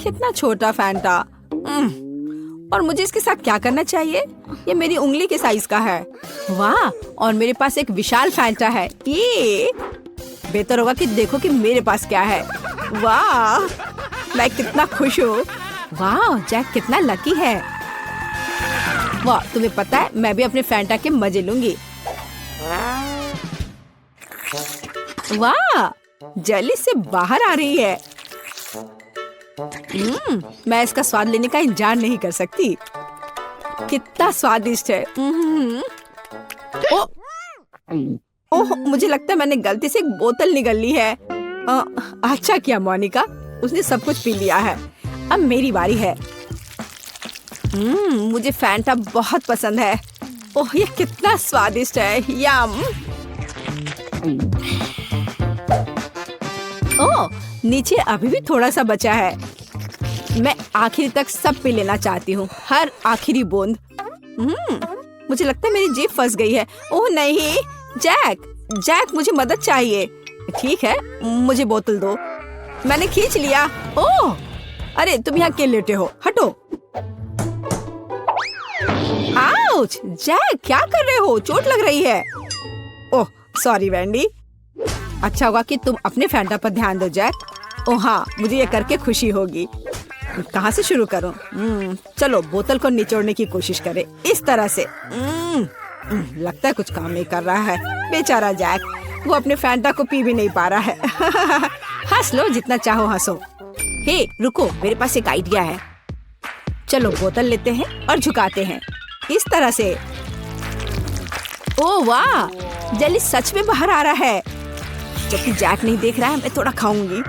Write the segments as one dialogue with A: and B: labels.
A: कितना छोटा फैंटा। और मुझे इसके साथ क्या करना चाहिए? ये मेरी उंगली के साइज का है। वाह, और मेरे पास एक विशाल फैंटा है। ये बेहतर होगा कि देखो कि मेरे पास क्या है। वाह, मैं कितना खुश हूँ। वाह, जैक कितना लकी है। वाह, तुम्हें पता है मैं भी अपने फैंटा के मजे लूंगी। वाह, जेली से बाहर आ रही है। मैं इसका स्वाद लेने का इंतजार नहीं कर सकती। कितना स्वादिष्ट है। ओह, मुझे लगता है मैंने गलती से एक बोतल निगल ली है। अच्छा किया मोनिका, उसने सब कुछ पी लिया है। अब मेरी बारी है। मुझे फैंटा बहुत पसंद है। ओह, ये कितना स्वादिष्ट है। यम। ओह, नीचे अभी भी थोड़ा सा बचा है। मैं आखिर तक सब पी लेना चाहती हूँ, हर आखिरी बूंद। मुझे लगता है मेरी जीभ फंस गई है। ओह नहीं, जैक मुझे मदद चाहिए। ठीक है, मुझे बोतल दो। मैंने खींच लिया। ओह, अरे तुम यहाँ क्यों लेटे हो? हटो। आउच, जैक क्या कर रहे हो? चोट लग रही है। Oh sorry Vendée. अच्छा होगा कि तुम अपने फैंटा पर ध्यान दो जैक। ओह हाँ, मुझे ये करके खुशी होगी। कहाँ से शुरू करूं? चलो बोतल को निचोड़ने की कोशिश करें, इस तरह से। लगता है कुछ काम नहीं कर रहा है। बेचारा जैक, वो अपने फैंटा को पी भी नहीं पा रहा है। हंस लो जितना चाहो हंसो। हे रुको, मेरे पास एक आइडिया है। चलो बोतल लेते हैं और झुकाते हैं, इस तरह से। ओह वाह, जेली सच में बाहर आ रहा है। जबकि जैक नहीं देख रहा है, मैं थोड़ा खाऊंगी।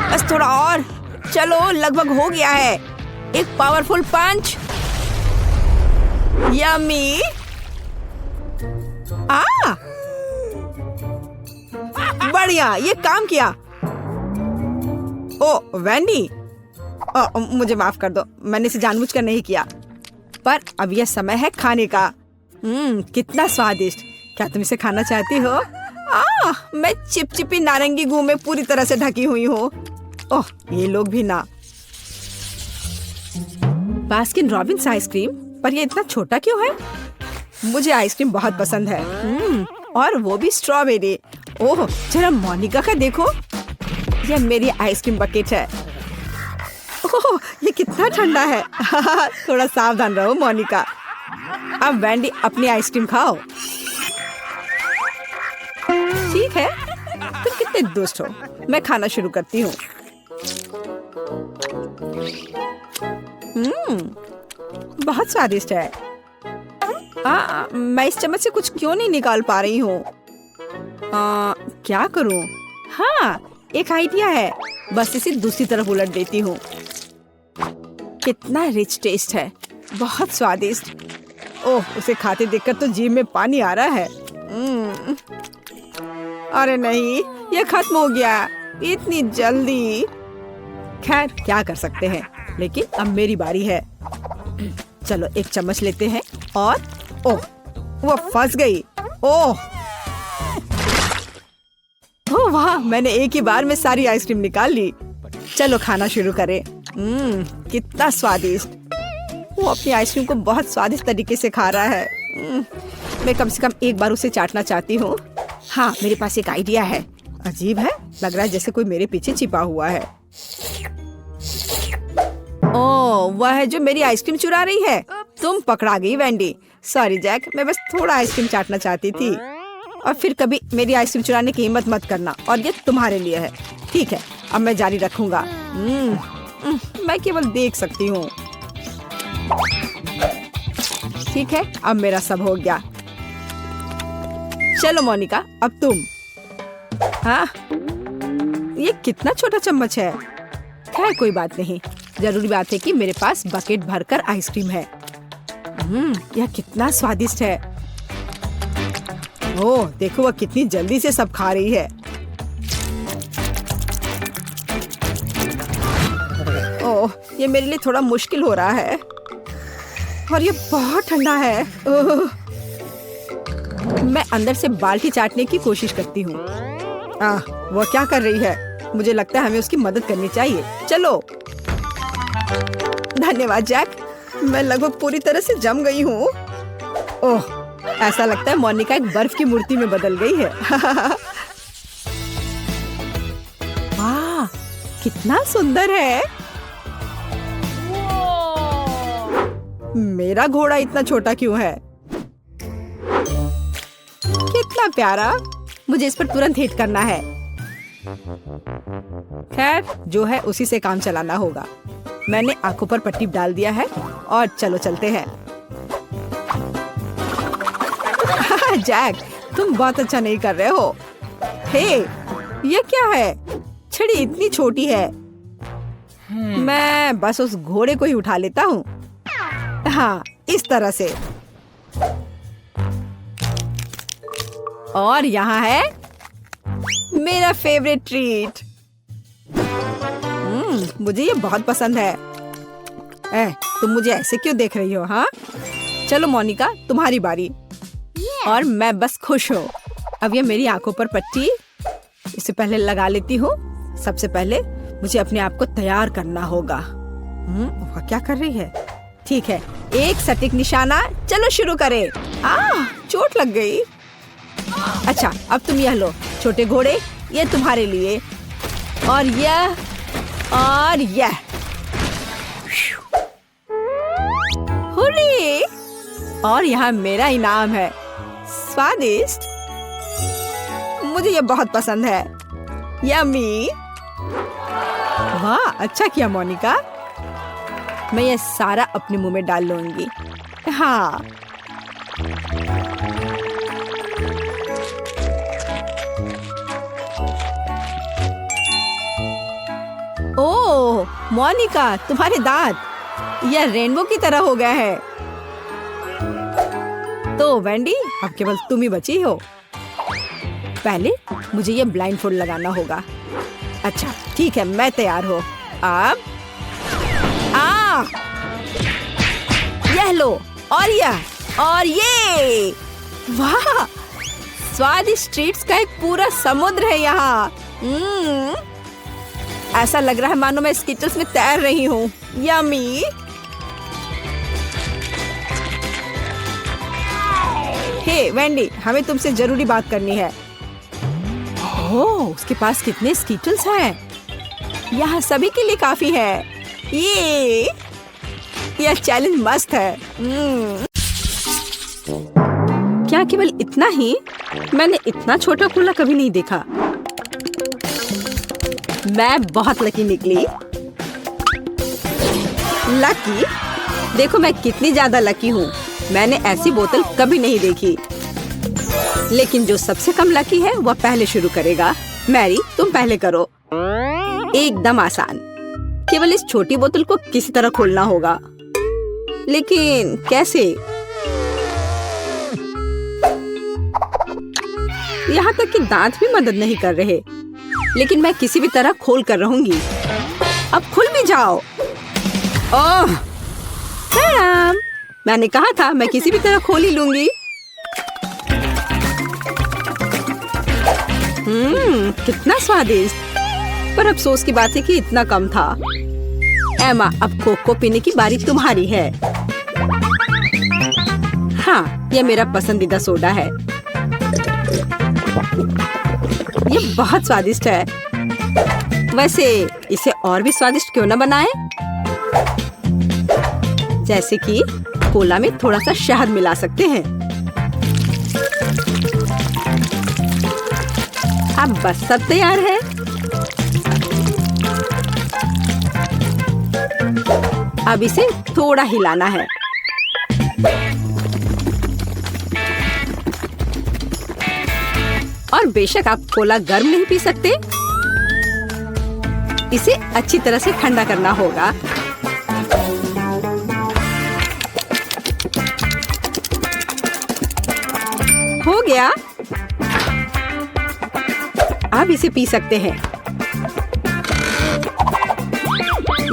A: बस थोड़ा और। चलो, लगभग हो गया है। एक पावरफुल पंच। यम्मी। बढ़िया, ये काम किया। ओ वैंडी, मुझे माफ कर दो, मैंने इसे जानबूझकर नहीं किया। पर अब यह समय है खाने का। कितना स्वादिष्ट। क्या तुम इसे खाना चाहती हो? मैं चिपचिपी नारंगी गू में पूरी तरह से ढकी हुई हूँ। ओह, ये लोग भी ना। बास्किन रॉबिन्स आइसक्रीम, पर ये इतना छोटा क्यों है? मुझे आइसक्रीम बहुत पसंद है। और वो भी स्ट्रॉबेरी। ओह, जरा मोनिका का देखो, यह मेरी आइसक्रीम बकेट है। ओह, ये कितना ठंडा है। थोड़ा सावधान रहो मोनिका। अब वैंडी अपनी आइसक्रीम खाओ। ठीक है, तुम कितने दुष्ट हो। मैं खाना शुरू करती हूँ। बहुत स्वादिष्ट है। मैं इस चम्मच से कुछ क्यों नहीं निकाल पा रही हूँ? क्या करूँ? हाँ, एक आइडिया है। बस इसे दूसरी तरफ उलट देती हूँ। कितना रिच टेस्ट है, बहुत स्वादिष्ट। ओह, उसे खाते देखकर तो जीभ में पानी आ रहा है। अरे नहीं, ये खत्म हो गया इतनी जल्दी। खैर क्या कर सकते हैं, लेकिन अब मेरी बारी है। चलो एक चम्मच लेते हैं और ओह, वो फंस गई। ओह वाह, मैंने एक ही बार में सारी आइसक्रीम निकाल ली। चलो खाना शुरू करें। कितना स्वादिष्ट। वो अपनी आइसक्रीम को बहुत स्वादिष्ट तरीके से खा रहा है। मैं कम से कम एक बार उसे चाटना चाहती हूँ। हाँ, मेरे पास एक आइडिया है। अजीब है, लग रहा है जैसे कोई मेरे पीछे छिपा हुआ है। ओह, वह है जो मेरी आइसक्रीम चुरा रही है। तुम पकड़ा गई वैंडी। सॉरी जैक, मैं बस थोड़ा आइसक्रीम चाटना चाहती थी। और फिर कभी मेरी आइसक्रीम चुराने की हिम्मत मत करना, और ये तुम्हारे लिए है। ठीक है, अब मैं जारी रखूंगा। मैं केवल देख सकती हूँ। ठीक है, अब मेरा सब हो गया। चलो मोनिका, अब तुम। हाँ, ये कितना छोटा चम्मच है। खैर कोई बात नहीं, जरूरी बात है कि मेरे पास बकेट भरकर आइसक्रीम है। यह कितना स्वादिष्ट है। ओह देखो, वह कितनी जल्दी से सब खा रही है। ओह, ये मेरे लिए थोड़ा मुश्किल हो रहा है, और ये बहुत ठंडा है। ओह, मैं अंदर से बाल्टी चाटने की कोशिश करती हूँ। वह क्या कर रही है? मुझे लगता है हमें उसकी मदद करनी चाहिए। चलो। धन्यवाद जैक, मैं लगभग पूरी तरह से जम गई हूँ। ओह, ऐसा लगता है मोनिका एक बर्फ की मूर्ति में बदल गई है। वाह, कितना सुंदर है। मेरा घोड़ा इतना छोटा क्यों है? कितना प्यारा। मुझे इस पर तुरंत हिट करना है। खैर, जो है उसी से काम चलाना होगा। मैंने आंखों पर पट्टी डाल दिया है और चलो चलते हैं। जैक, तुम बहुत अच्छा नहीं कर रहे हो। हे, ये क्या है? छड़ी इतनी छोटी है। मैं बस उस घोड़े को ही उठा लेता हूँ। हाँ, इस तरह से। और यहाँ है मेरा फेवरेट ट्रीट। मुझे ये बहुत पसंद है। तुम मुझे ऐसे क्यों देख रही हो? हाँ, चलो मोनिका, तुम्हारी बारी। और मैं बस खुश हूँ। अब ये मेरी आंखों पर पट्टी इसे पहले लगा लेती हूँ। सबसे पहले मुझे अपने आप को तैयार करना होगा। वह क्या कर रही है? ठीक है, एक सटीक निशाना। चलो शुरू करें। चोट लग गई। अच्छा, अब तुम यह लो छोटे घोड़े, ये तुम्हारे लिए। और यह और यह। हुर्रे! और यहाँ मेरा इनाम है। स्वादिष्ट। मुझे ये बहुत पसंद है। यम्मी। वाह, अच्छा किया मोनिका। मैं ये सारा अपने मुंह में डाल लूंगी। हाँ। ओह मोनिका, तुम्हारे दांत यह रेनबो की तरह हो गया है। तो वेंडी, अब केवल तुम ही बची हो। पहले मुझे ये ब्लाइंडफोल्ड लगाना होगा। अच्छा ठीक है, मैं तैयार हूँ। अब यह लो और यह और ये। वाह, स्वादिष्ट ट्रीट्स का एक पूरा समुद्र है यहाँ। ऐसा लग रहा है मानो मैं स्किटल्स में तैर रही हूँ। यम्मी। हे वेंडी, हमें तुमसे जरूरी बात करनी है। ओह, उसके पास कितने स्किटल्स हैं। यहाँ सभी के लिए काफी है। यह चैलेंज मस्त है। क्या केवल इतना ही? मैंने इतना छोटा कूला कभी नहीं देखा। मैं बहुत लकी निकली। लकी? देखो मैं कितनी ज्यादा लकी हूँ। मैंने ऐसी बोतल कभी नहीं देखी। लेकिन जो सबसे कम लकी है वह पहले शुरू करेगा। मैरी, तुम पहले करो। एकदम आसान। केवल इस छोटी बोतल को किसी तरह खोलना होगा। लेकिन कैसे? यहाँ तक कि दांत भी मदद नहीं कर रहे। लेकिन मैं किसी भी तरह खोल कर रहूंगी। अब खुल भी जाओ। ओह मैडम, मैंने कहा था मैं किसी भी तरह खोल ही लूंगी। कितना स्वादिष्ट। पर अफसोस की बात है कि इतना कम था। एमा, अब कोक को पीने की बारी तुम्हारी है। हाँ, यह मेरा पसंदीदा सोडा है। ये बहुत स्वादिष्ट है। वैसे इसे और भी स्वादिष्ट क्यों न बनाएं? जैसे कि कोला में थोड़ा सा शहद मिला सकते हैं। अब बस सब तैयार है। अब इसे थोड़ा हिलाना है। और बेशक आप कोला गर्म नहीं पी सकते। इसे अच्छी तरह से ठंडा करना होगा। हो गया। अब इसे पी सकते हैं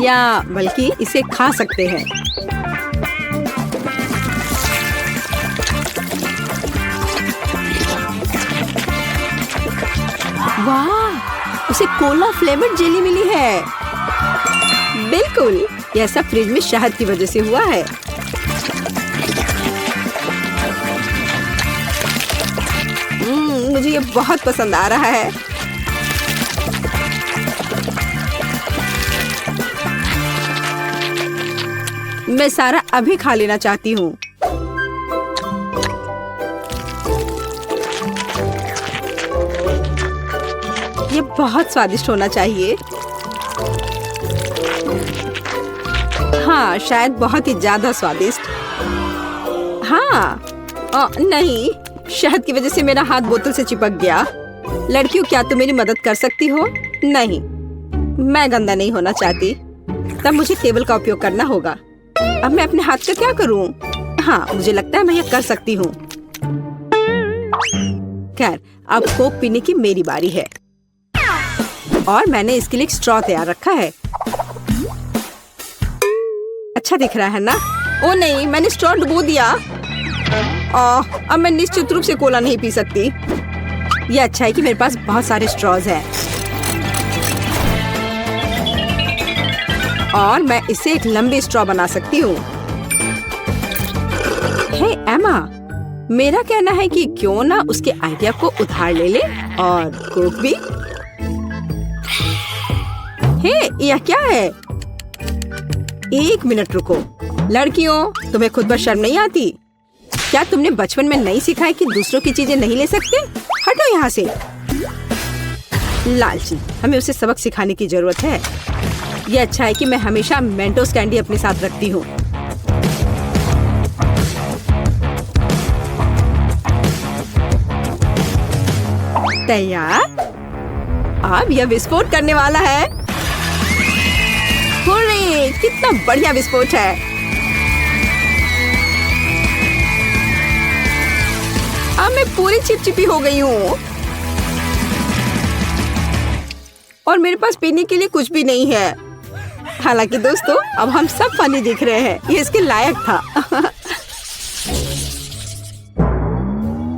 A: या बल्कि इसे खा सकते हैं। वाह, उसे कोला फ्लेवर्ड जेली मिली है। बिल्कुल, यह सब फ्रिज में शहद की वजह से हुआ है। मुझे ये बहुत पसंद आ रहा है। मैं सारा अभी खा लेना चाहती हूँ। ये बहुत स्वादिष्ट होना चाहिए। हाँ, शायद बहुत ही ज्यादा स्वादिष्ट। हाँ, नहीं, शहद की वजह से मेरा हाथ बोतल से चिपक गया। लड़कियों, क्या तुम मेरी मदद कर सकती हो? नहीं, मैं गंदा नहीं होना चाहती। तब मुझे टेबल का उपयोग करना होगा। अब मैं अपने हाथ का क्या करूं? हाँ, मुझे लगता है मैं ये कर सकती हूँ। खैर, अब कोक पीने की मेरी बारी है और मैंने इसके लिए एक स्ट्रॉ तैयार रखा है। अच्छा दिख रहा है ना? ओ नहीं, मैंने स्ट्रॉ डुबो दिया। अब मैं निश्चित रूप से कोला नहीं पी सकती। ये अच्छा है कि मेरे पास बहुत सारे स्ट्रॉज हैं और मैं इससे एक लंबी स्ट्रॉ बना सकती हूँ। हे एमा, मेरा कहना है कि क्यों ना उसके आइडिया को उधार ले ले और कोक भी। हे, यह क्या है? एक मिनट रुको। लड़कियों, तुम्हें खुद पर शर्म नहीं आती? क्या तुमने बचपन में नहीं सीखा है कि दूसरों की चीजें नहीं ले सकते? हटो यहाँ से। लालची, हमें उसे सबक सिखाने की जरूरत है। ये अच्छा है कि मैं हमेशा मेंटोस कैंडी अपने साथ रखती हूँ। तैयार? अब यह विस्फोट करने वाला है। हुर्रे, कितना बढ़िया विस्फोट है। अब मैं पूरी चिपचिपी हो गई हूँ और मेरे पास पीने के लिए कुछ भी नहीं है। हालांकि दोस्तों, अब हम सब फनी दिख रहे हैं। ये इसके लायक था।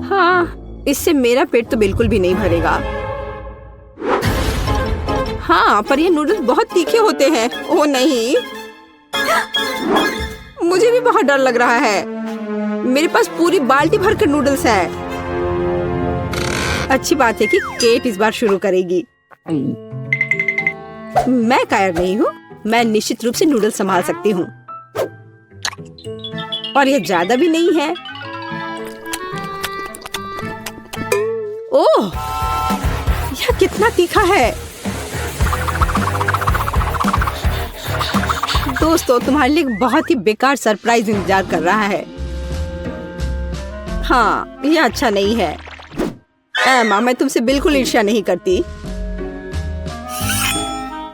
A: हाँ, इससे मेरा पेट तो बिल्कुल भी नहीं भरेगा। हाँ, पर ये नूडल्स बहुत तीखे होते हैं। ओह नहीं, मुझे भी बहुत डर लग रहा है। मेरे पास पूरी बाल्टी भरकर नूडल्स है। अच्छी बात है कि केट इस बार शुरू करेगी। मैं कायर नहीं हूँ। मैं निश्चित रूप से नूडल्स संभाल सकती हूँ और ये ज्यादा भी नहीं है। ओह, यह कितना तीखा है। दोस्तों, तुम्हारे लिए बहुत ही बेकार सरप्राइज इंतजार कर रहा है। हाँ, यह अच्छा नहीं है। एमा, मैं तुमसे बिल्कुल ईर्ष्या नहीं करती।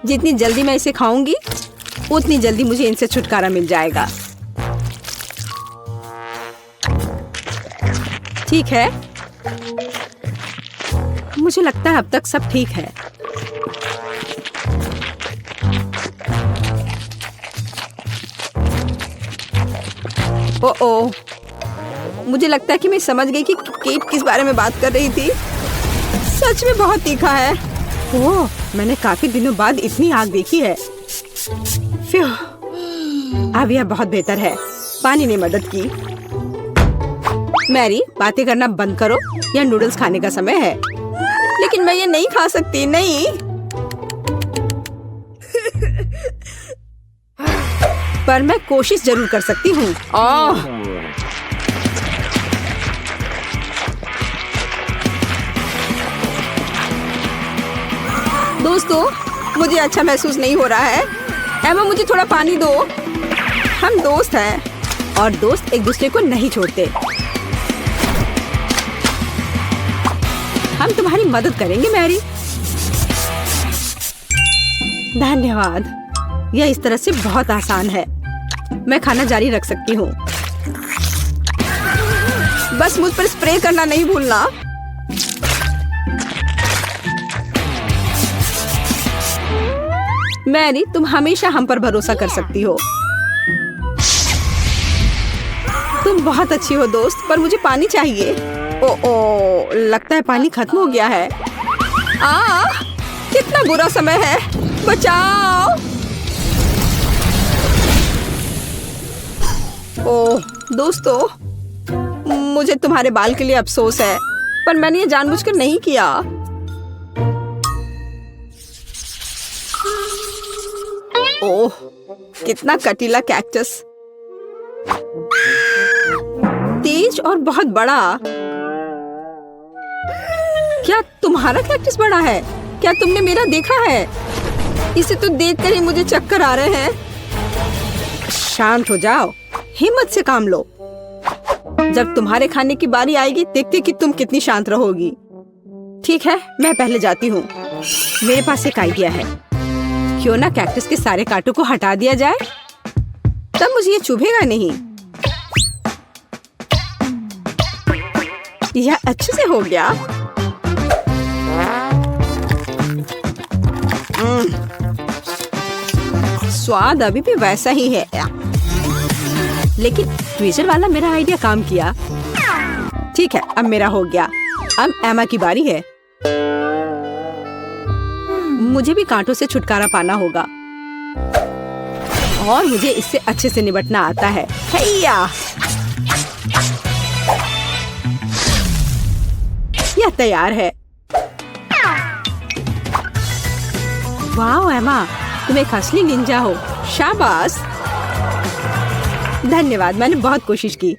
A: जितनी जल्दी मैं इसे खाऊंगी, उतनी जल्दी मुझे इनसे छुटकारा मिल जाएगा। ठीक है, मुझे लगता है अब तक सब ठीक है। ओह, मुझे लगता है कि मैं समझ गई कि केट किस बारे में बात कर रही थी। सच में बहुत तीखा है। ओह, मैंने काफी दिनों बाद इतनी आग देखी है। अब यह बहुत बेहतर है। पानी ने मदद की। मैरी, बातें करना बंद करो। यह नूडल्स खाने का समय है। लेकिन मैं ये नहीं खा सकती। नहीं। पर मैं कोशिश जरूर कर सकती हूँ। दोस्तों, मुझे अच्छा महसूस नहीं हो रहा है। एमा, मुझे थोड़ा पानी दो। हम दोस्त हैं और दोस्त एक दूसरे को नहीं छोड़ते। हम तुम्हारी मदद करेंगे मैरी। धन्यवाद। यह इस तरह से बहुत आसान है। मैं खाना जारी रख सकती हूँ। बस मुझ पर स्प्रे करना नहीं भूलना। मैरी, तुम हमेशा हम पर भरोसा कर सकती हो। तुम बहुत अच्छी हो दोस्त, पर मुझे पानी चाहिए। ओ, लगता है पानी खत्म हो गया है। कितना बुरा समय है, बचाओ। ओह दोस्तों, मुझे तुम्हारे बाल के लिए अफसोस है, पर मैंने ये जानबूझकर नहीं किया। ओह, कितना कटीला कैक्टस, तेज और बहुत बड़ा। क्या तुम्हारा कैक्टस बड़ा है? क्या तुमने मेरा देखा है? इसे तो देखकर ही मुझे चक्कर आ रहे हैं। शांत हो जाओ, हिम्मत से काम लो। जब तुम्हारे खाने की बारी आएगी, देखते कि तुम कितनी शांत रहोगी। ठीक है, मैं पहले जाती हूँ। मेरे पास एक आइडिया है। क्यों ना कैक्टस के सारे कांटों को हटा दिया जाए, तब मुझे ये चुभेगा नहीं। यह अच्छे से हो गया। स्वाद अभी भी वैसा ही है, लेकिन ट्विजर वाला मेरा आइडिया काम किया। ठीक है, अब मेरा हो गया। अब एमा की बारी है। मुझे भी कांटों से छुटकारा पाना होगा और मुझे इससे अच्छे से निपटना आता है। हैया! यह तैयार है। वाह एमा, तुम एक असली निंजा हो। शाबाश। धन्यवाद, मैंने बहुत कोशिश की।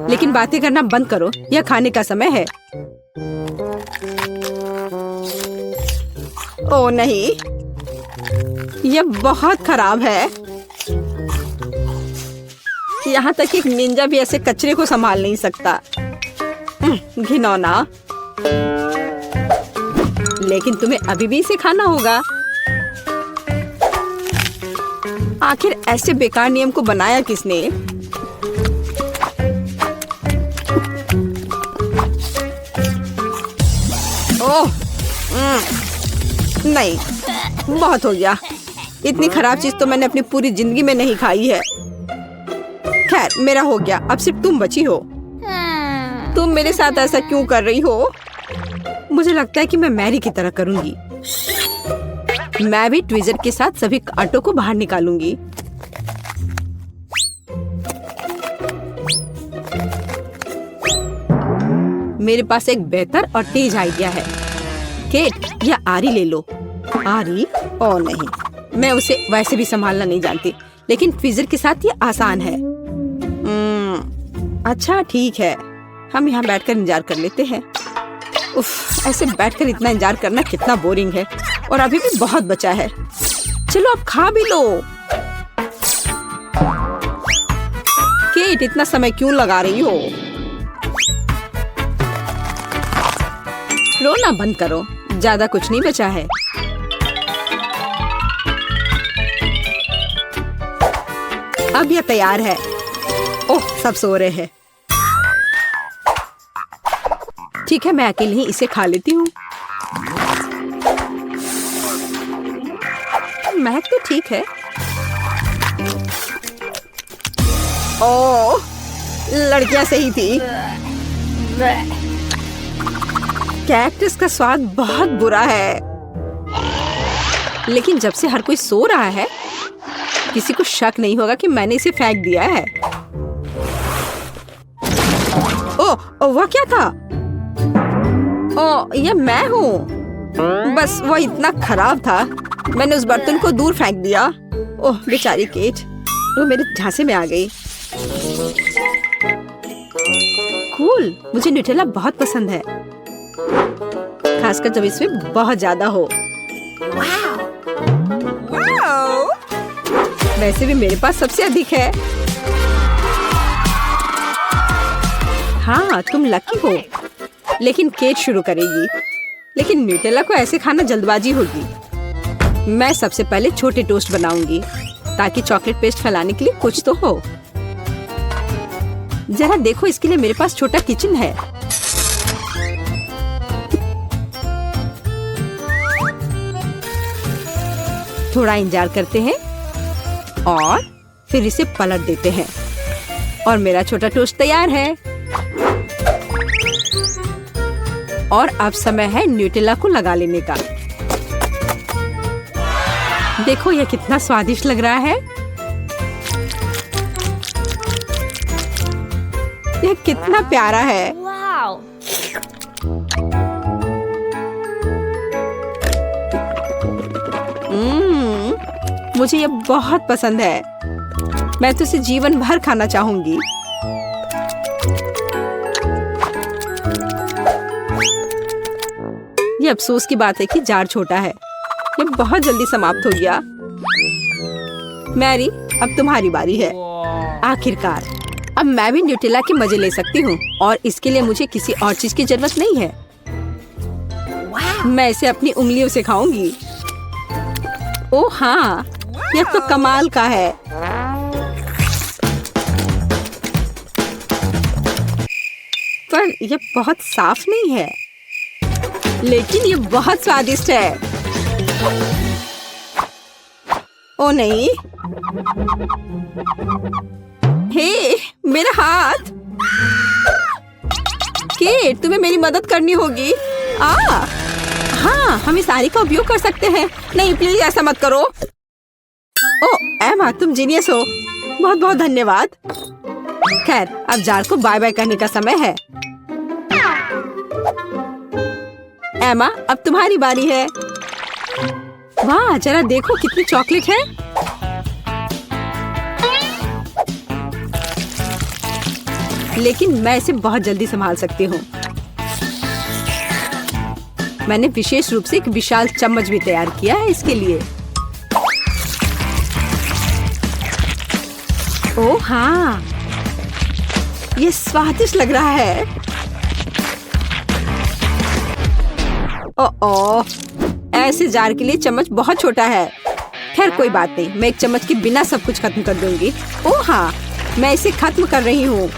A: लेकिन बातें करना बंद करो, यह खाने का समय है। ओह नहीं, यह बहुत खराब है। यहाँ तक एक निंजा भी ऐसे कचरे को संभाल नहीं सकता। घिनौना। लेकिन तुम्हें अभी भी इसे खाना होगा। आखिर ऐसे बेकार नियम को बनाया किसने? ओह नहीं, बहुत हो गया। इतनी खराब चीज तो मैंने अपनी पूरी जिंदगी में नहीं खाई है। खैर, मेरा हो गया। अब सिर्फ तुम बची हो। तुम मेरे साथ ऐसा क्यों कर रही हो? मुझे लगता है कि मैं मैरी की तरह करूंगी। मैं भी ट्विजर के साथ सभी कांटों को बाहर निकालूंगी। मेरे पास एक बेहतर और तेज आइडिया है। केट, यह आरी ले लो। आरी? ओ नहीं, मैं उसे वैसे भी संभालना नहीं जानती, लेकिन ट्विजर के साथ ये आसान है। अच्छा ठीक है, हम यहाँ बैठकर इंतजार कर लेते हैं। उफ, ऐसे बैठकर इतना इंतजार करना कितना बोरिंग है। और अभी भी बहुत बचा है। चलो अब खा भी लो। केट, इतना समय क्यों लगा रही हो? रोना बंद करो, ज्यादा कुछ नहीं बचा है। अब यह तैयार है। ओह, सब सो रहे हैं। ठीक है, मैं अकेले ही इसे खा लेती हूँ। महक तो ठीक है। ओह, लड़कियां सही थी। कैक्टस का स्वाद बहुत बुरा है, लेकिन जब से हर कोई सो रहा है, किसी को शक नहीं होगा कि मैंने इसे फेंक दिया है। ओह, वह क्या था? ओह, यह मैं हूँ। बस वह इतना खराब था, मैंने उस बर्तन को दूर फेंक दिया। ओह बेचारी केट, वो मेरे झांसे में आ गई। कूल, मुझे न्यूटेला बहुत पसंद है, खासकर जब इसमें बहुत ज्यादा हो। वैसे भी मेरे पास सबसे अधिक है। हाँ, तुम लकी हो। लेकिन केट शुरू करेगी। लेकिन न्यूटेला को ऐसे खाना जल्दबाजी होगी। मैं सबसे पहले छोटे टोस्ट बनाऊंगी, ताकि चॉकलेट पेस्ट फैलाने के लिए कुछ तो हो। जरा देखो, इसके लिए मेरे पास छोटा किचन है। थोड़ा इंतजार करते हैं और फिर इसे पलट देते हैं और मेरा छोटा टोस्ट तैयार है। और अब समय है न्यूटेला को लगा लेने का। देखो ये कितना स्वादिष्ट लग रहा है। ये कितना प्यारा है। मुझे ये बहुत पसंद है। मैं तो इसे जीवन भर खाना चाहूंगी। ये अफसोस की बात है कि जार छोटा है। ये बहुत जल्दी समाप्त हो गया। मैरी, अब तुम्हारी बारी है। आखिरकार अब मैं भी न्यूटेला के मजे ले सकती हूँ और इसके लिए मुझे किसी और चीज की जरूरत नहीं है। मैं इसे अपनी उंगलियों से खाऊंगी। ओह हाँ, यह तो कमाल का है। पर यह बहुत साफ नहीं है, लेकिन ये बहुत स्वादिष्ट है। ओ नहीं, हे मेरा हाथ। केट, तुम्हें मेरी मदद करनी होगी। हाँ, हम इस आरी का उपयोग कर सकते हैं। नहीं प्लीज ऐसा मत करो। ओ एमा, तुम जीनियस हो। बहुत बहुत धन्यवाद। खैर, अब जार को बाय बाय करने का समय है। एमा, अब तुम्हारी बारी है। वाह, जरा देखो कितनी चॉकलेट है। लेकिन मैं इसे बहुत जल्दी संभाल सकती हूँ। मैंने विशेष रूप से एक विशाल चम्मच भी तैयार किया है इसके लिए। ओह हाँ, ये स्वादिष्ट लग रहा है। ओह, ऐसे जार के लिए चम्मच बहुत छोटा है। खैर कोई बात नहीं, मैं एक चम्मच के बिना सब कुछ खत्म कर दूंगी। ओह हाँ, मैं इसे खत्म कर रही हूँ।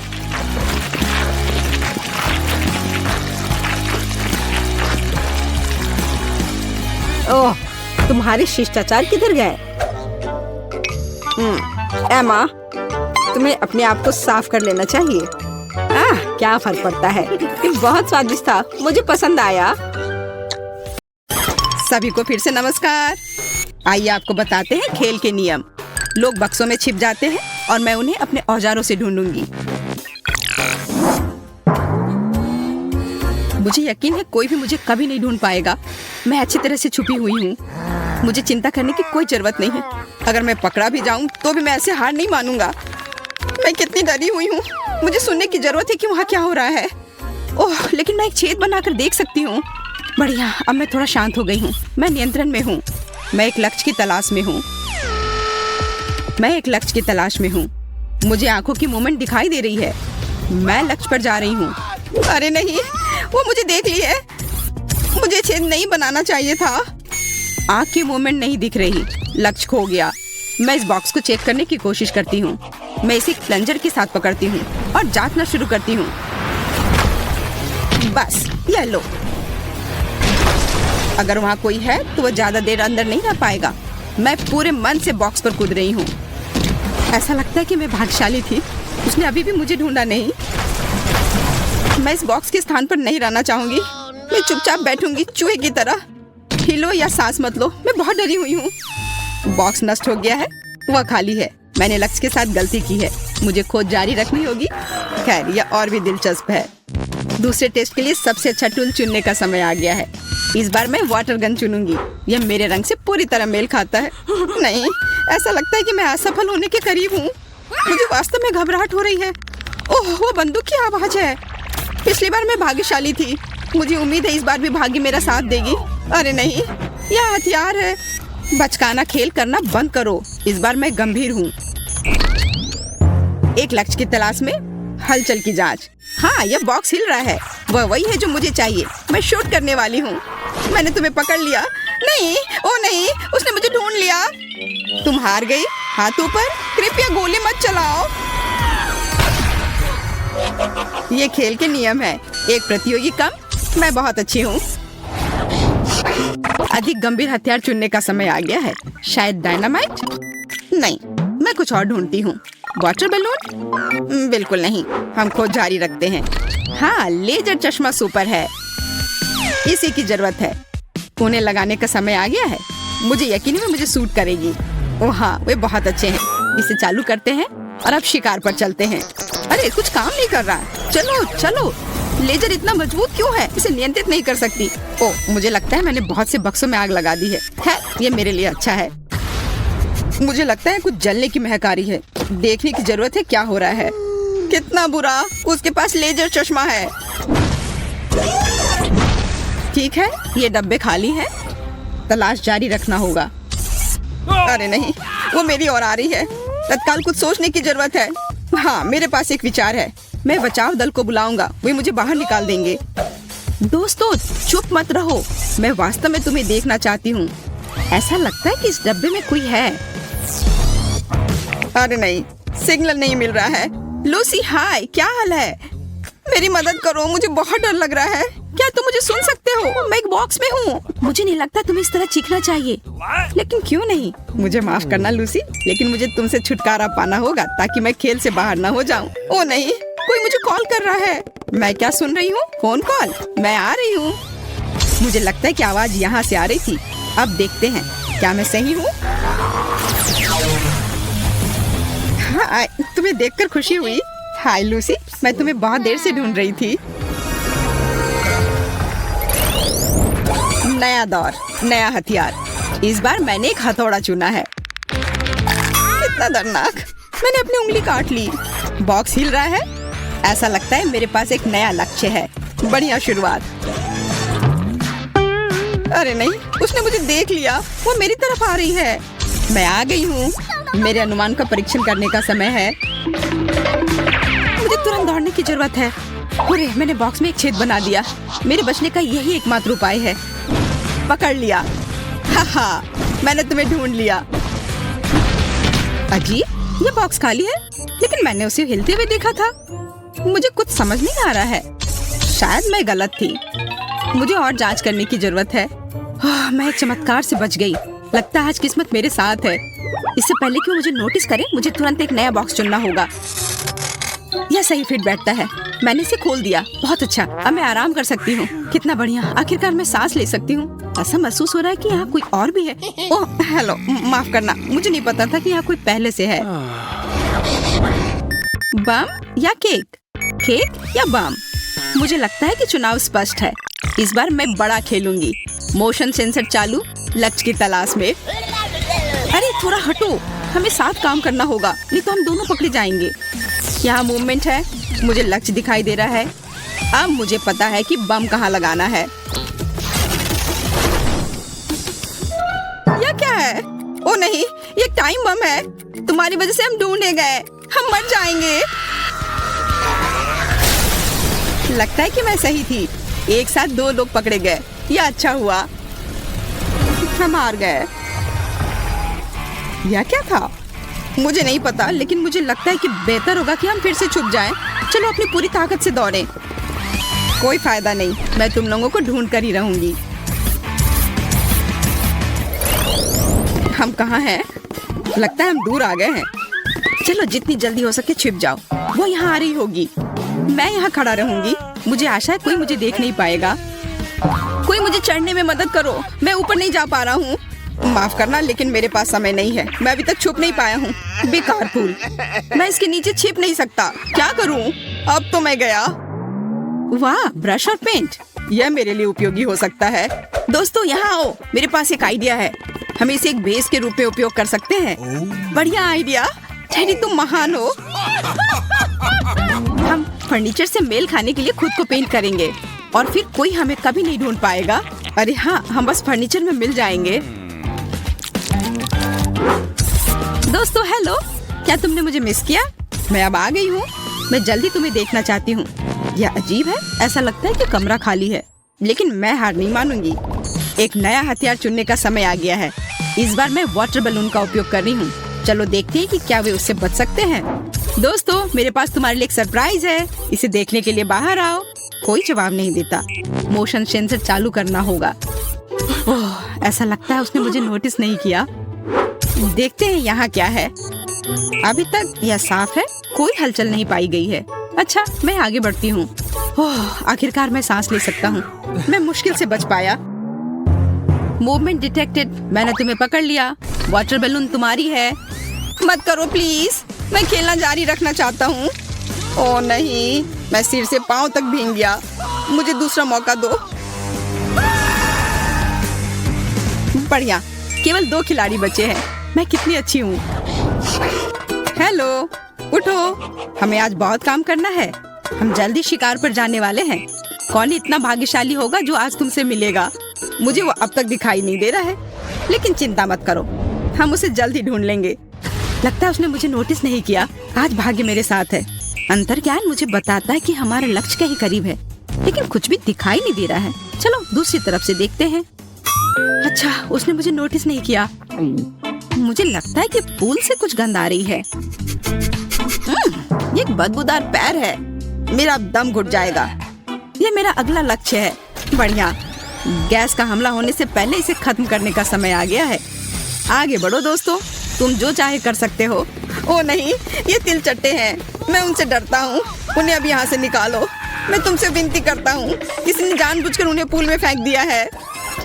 A: ओह, तुम्हारे शिष्टाचार किधर गए? एमा, तुम्हें अपने आप को साफ कर लेना चाहिए। क्या फर्क पड़ता है। ये बहुत स्वादिष्ट था, मुझे पसंद आया। सभी को फिर से नमस्कार। आइए आपको बताते हैं खेल के नियम। लोग बक्सों में छिप जाते हैं और मैं उन्हें अपने औजारों से ढूंढूंगी। मुझे यकीन है कोई भी मुझे कभी नहीं ढूंढ पाएगा। मैं अच्छी तरह से छुपी हुई हूँ। मुझे चिंता करने की कोई जरूरत नहीं है। अगर मैं पकड़ा भी जाऊँ तो भी मैं ऐसे हार नहीं मानूंगा। मैं कितनी डरी हुई हूँ। मुझे सुनने की जरूरत है कि वहाँ क्या हो रहा है। ओह, लेकिन मैं एक छेद बनाकर देख सकती हूँ। बढ़िया, अब मैं थोड़ा शांत हो गई हूँ। मैं नियंत्रण में हूँ। मैं एक लक्ष्य की तलाश में हूँ। मुझे आंखों की मूवमेंट दिखाई दे रही है। मैं लक्ष्य पर जा रही हूँ। अरे नहीं, वो मुझे देख ली है। मुझे छेद नहीं बनाना चाहिए था। आंख की मूवमेंट नहीं दिख रही। लक्ष्य खो गया। मैं इस बॉक्स को चेक करने की कोशिश करती हूँ। मैं इसे प्लंजर के साथ पकड़ती हूँ और जांचना शुरू करती हूँ। बस, ये लो। अगर वहाँ कोई है तो वो ज्यादा देर अंदर नहीं रह पाएगा। मैं पूरे मन से बॉक्स पर कूद रही हूँ। ऐसा लगता है कि मैं भाग्यशाली थी। उसने अभी भी मुझे ढूंढा नहीं। मैं इस बॉक्स के स्थान पर नहीं रहना चाहूंगी। मैं चुपचाप बैठूंगी चूहे की तरह। हिलो या सांस मत लो। मैं बहुत डरी हुई हूँ। बॉक्स नष्ट हो गया है। वह खाली है। मैंने लक्ष्य के साथ गलती की है। मुझे खोज जारी रखनी होगी। खैर, यह और भी दिलचस्प है। दूसरे टेस्ट के लिए सबसे अच्छा टूल चुनने का समय आ गया है। इस बार मैं वाटर गन चुनूंगी। यह मेरे रंग से पूरी तरह मेल खाता है। नहीं, ऐसा लगता है कि मैं असफल होने के करीब हूँ। मुझे वास्तव में घबराहट हो रही है। ओह, वो बंदूक की आवाज है। पिछली बार मैं भाग्यशाली थी। मुझे उम्मीद है इस बार भी भाग्य मेरा साथ देगी। अरे नहीं, यह हथियार है। बचकाना खेल करना बंद करो। इस बार मैं गंभीर हूँ। एक लक्ष्य की तलाश में हलचल की जांच। हाँ, यह बॉक्स हिल रहा है। वह वही है जो मुझे चाहिए। मैं शूट करने वाली हूँ। मैंने तुम्हें पकड़ लिया। नहीं, ओ नहीं, उसने मुझे ढूंढ लिया। तुम हार गई। हाथ ऊपर। कृपया गोली मत चलाओ। ये खेल के नियम है। एक प्रतियोगी कम। मैं बहुत अच्छी हूँ। अधिक गंभीर हथियार चुनने का समय आ गया है। शायद डायनामाइट? नहीं, मैं कुछ और ढूंढती हूँ। Water balloon? बिल्कुल नहीं। हम खोज जारी रखते हैं। हाँ, लेजर चश्मा सुपर है। इसी की जरूरत है। उन्हें लगाने का समय आ गया है। मुझे यकीन है वो मुझे सूट करेगी। ओ हाँ, वे बहुत अच्छे हैं। इसे चालू करते हैं और अब शिकार पर चलते हैं। अरे कुछ काम नहीं कर रहा। चलो चलो, लेजर इतना मजबूत क्यों है? इसे नियंत्रित नहीं कर सकती। ओ, मुझे लगता है मैंने बहुत से बक्सों में आग लगा दी है। ये मेरे लिए अच्छा है। मुझे लगता है कुछ जलने की महक आ रही है। देखने की जरूरत है क्या हो रहा है। कितना बुरा, उसके पास लेजर चश्मा है। ठीक है, ये डब्बे खाली हैं। तलाश जारी रखना होगा। अरे नहीं, वो मेरी ओर आ रही है। तत्काल कुछ सोचने की जरूरत है। हाँ, मेरे पास एक विचार है। मैं बचाव दल को बुलाऊंगा, वे मुझे बाहर निकाल देंगे। दोस्तों चुप मत रहो, मैं वास्तव में तुम्हें देखना चाहती हूँ। ऐसा लगता है कि इस डब्बे में कोई है। अरे नहीं, सिग्नल नहीं मिल रहा है। लूसी हाय, क्या हाल है? मेरी मदद करो, मुझे बहुत डर लग रहा है। क्या तुम मुझे सुन सकते हो? मैं एक बॉक्स में हूँ। मुझे नहीं लगता तुम्हें इस तरह चीखना चाहिए। लेकिन क्यों नहीं? मुझे माफ करना लूसी, लेकिन मुझे तुमसे छुटकारा पाना होगा ताकि मैं खेल से बाहर ना हो जाऊँ। ओ नहीं, कोई मुझे कॉल कर रहा है। मैं क्या सुन रही हूँ? Phone call. मैं आ रही हूँ। मुझे लगता है कि आवाज यहाँ से आ रही थी। अब देखते हैं क्या मैं सही हूँ। हाँ, तुम्हें देखकर खुशी हुई। हाय लूसी, मैं तुम्हें बहुत देर से ढूंढ रही थी। नया दौर, नया हथियार। इस बार मैंने एक हथौड़ा चुना है। कितना दर्दनाक। मैंने अपनी उंगली काट ली। बॉक्स हिल रहा है। ऐसा लगता है मेरे पास एक नया लक्ष्य है। बढ़िया शुरुआत। अरे नहीं, उसने मुझे देख लिया। वो मेरी तरफ आ रही है। मैं आ गई हूँ। मेरे अनुमान का परीक्षण करने का समय है। मुझे तुरंत दौड़ने की जरूरत है। अरे मैंने बॉक्स में एक छेद बना दिया। मेरे बचने का यही एकमात्र उपाय है। पकड़ लिया। हाँ, मैंने तुम्हें ढूंढ लिया। अजीब, ये बॉक्स खाली है, लेकिन मैंने उसे हिलते हुए देखा था। मुझे कुछ समझ नहीं आ रहा है। शायद मैं गलत थी। मुझे और जांच करने की जरूरत है। मैं एक चमत्कार से बच गई। लगता है आज किस्मत मेरे साथ है। इससे पहले कि वो मुझे नोटिस करे, मुझे तुरंत एक नया बॉक्स चुनना होगा। यह सही फिट बैठता है। मैंने इसे खोल दिया। बहुत अच्छा, अब मैं आराम कर सकती हूँ। कितना बढ़िया, आखिरकार मैं सांस ले सकती हूँ। ऐसा महसूस हो रहा है कि यहाँ कोई और भी है। ओह हेलो, माफ करना, मुझे नहीं पता था कि यहाँ कोई पहले से है। बम या केक? केक या बम? मुझे लगता है कि चुनाव स्पष्ट है। इस बार मैं बड़ा खेलूंगी। मोशन सेंसर चालू, लक्ष्य की तलाश में। अरे थोड़ा हटो, हमें साथ काम करना होगा, नहीं तो हम दोनों पकड़े जाएंगे। यहाँ मूवमेंट है। मुझे लक्ष्य दिखाई दे रहा है। अब मुझे पता है कि बम कहाँ लगाना है। यह क्या है? ओ नहीं, ये टाइम बम है। तुम्हारी वजह से हम ढूंढे गए। हम मर जाएंगे। लगता है कि मैं सही थी। एक साथ दो लोग पकड़े गए। यह अच्छा हुआ। हम हार गए। यह क्या था? मुझे नहीं पता, लेकिन मुझे लगता है कि बेहतर होगा कि हम फिर से छुप जाएं। चलो अपनी पूरी ताकत से दौड़ें। कोई फायदा नहीं, मैं तुम लोगों को ढूंढ कर ही रहूंगी। हम कहाँ हैं? लगता है हम दूर आ गए हैं। चलो जितनी जल्दी हो सके छिप जाओ। वो यहाँ आ रही होगी। मैं यहाँ खड़ा रहूंगी। मुझे आशा है कोई मुझे देख नहीं पाएगा। कोई मुझे चढ़ने में मदद करो, मैं ऊपर नहीं जा पा रहा हूँ। माफ करना, लेकिन मेरे पास समय नहीं है। मैं अभी तक छुप नहीं पाया हूँ। बेकार फूल, मैं इसके नीचे छिप नहीं सकता। क्या करूँ? अब तो मैं गया। वाह, ब्रश और पेंट, यह मेरे लिए उपयोगी हो सकता है। दोस्तों यहाँ आओ, मेरे पास एक आइडिया है। हम इसे एक बेस के रूप में उपयोग कर सकते हैं। बढ़िया आइडिया टेडी, तुम महान हो। हम फर्नीचर से मेल खाने के लिए खुद को पेंट करेंगे और फिर कोई हमें कभी नहीं ढूंढ पाएगा। अरे हाँ, हम बस फर्नीचर में मिल जाएंगे। दोस्तों हेलो, क्या तुमने मुझे मिस किया? मैं अब आ गई हूँ। मैं जल्दी तुम्हें देखना चाहती हूँ। यह अजीब है, ऐसा लगता है कि कमरा खाली है, लेकिन मैं हार नहीं मानूंगी। एक नया हथियार चुनने का समय आ गया है। इस बार मैं वाटर बैलून का उपयोग कर रही हूँ। चलो देखते हैं कि क्या वे उससे बच सकते हैं। दोस्तों मेरे पास तुम्हारे लिए एक सरप्राइज है। इसे देखने के लिए बाहर आओ। कोई जवाब नहीं देता। मोशन सेंसर चालू करना होगा। ओह, ऐसा लगता है उसने मुझे नोटिस नहीं किया। देखते हैं यहाँ क्या है। अभी तक यह साफ है, कोई हलचल नहीं पाई गई है। अच्छा, मैं आगे बढ़ती हूँ। ओह, आखिरकार मैं सांस ले सकता हूँ। मैं मुश्किल से बच पाया। Movement detected. मैंने तुम्हें पकड़ लिया। वाटर बैलून तुम्हारी है। मत करो प्लीज, मैं खेलना जारी रखना चाहता हूँ। ओह नहीं, मैं सिर से पाँव तक भीग गया। मुझे दूसरा मौका दो। बढ़िया, केवल 2 खिलाड़ी बचे हैं। मैं कितनी अच्छी हूँ। हेलो, उठो, हमें आज बहुत काम करना है। हम जल्दी शिकार पर जाने वाले हैं। कौन इतना भाग्यशाली होगा जो आज तुमसे मिलेगा? मुझे वो अब तक दिखाई नहीं दे रहा है, लेकिन चिंता मत करो, हम उसे जल्दी ढूंढ लेंगे। लगता है उसने मुझे नोटिस नहीं किया। आज भाग्य मेरे साथ है। अंतर्ज्ञान मुझे बताता है कि हमारा लक्ष्य के ही करीब है, लेकिन कुछ भी दिखाई नहीं दे रहा है। चलो दूसरी तरफ से देखते हैं। अच्छा, उसने मुझे नोटिस नहीं किया। मुझे लगता है कि पूल से कुछ गंध आ रही है। ये एक बदबूदार पैर है। मेरा दम घुट जाएगा। ये मेरा अगला लक्ष्य है। बढ़िया, गैस का हमला होने से पहले इसे खत्म करने का समय आ गया है। आगे बढ़ो दोस्तों, तुम जो चाहे कर सकते हो। ओ नहीं, ये तिलचट्टे हैं। मैं उनसे डरता हूँ। उन्हें अब यहाँ से निकालो। मैं तुमसे विनती करता हूँ। किसी ने जानबूझकर उन्हें पूल में फेंक दिया है।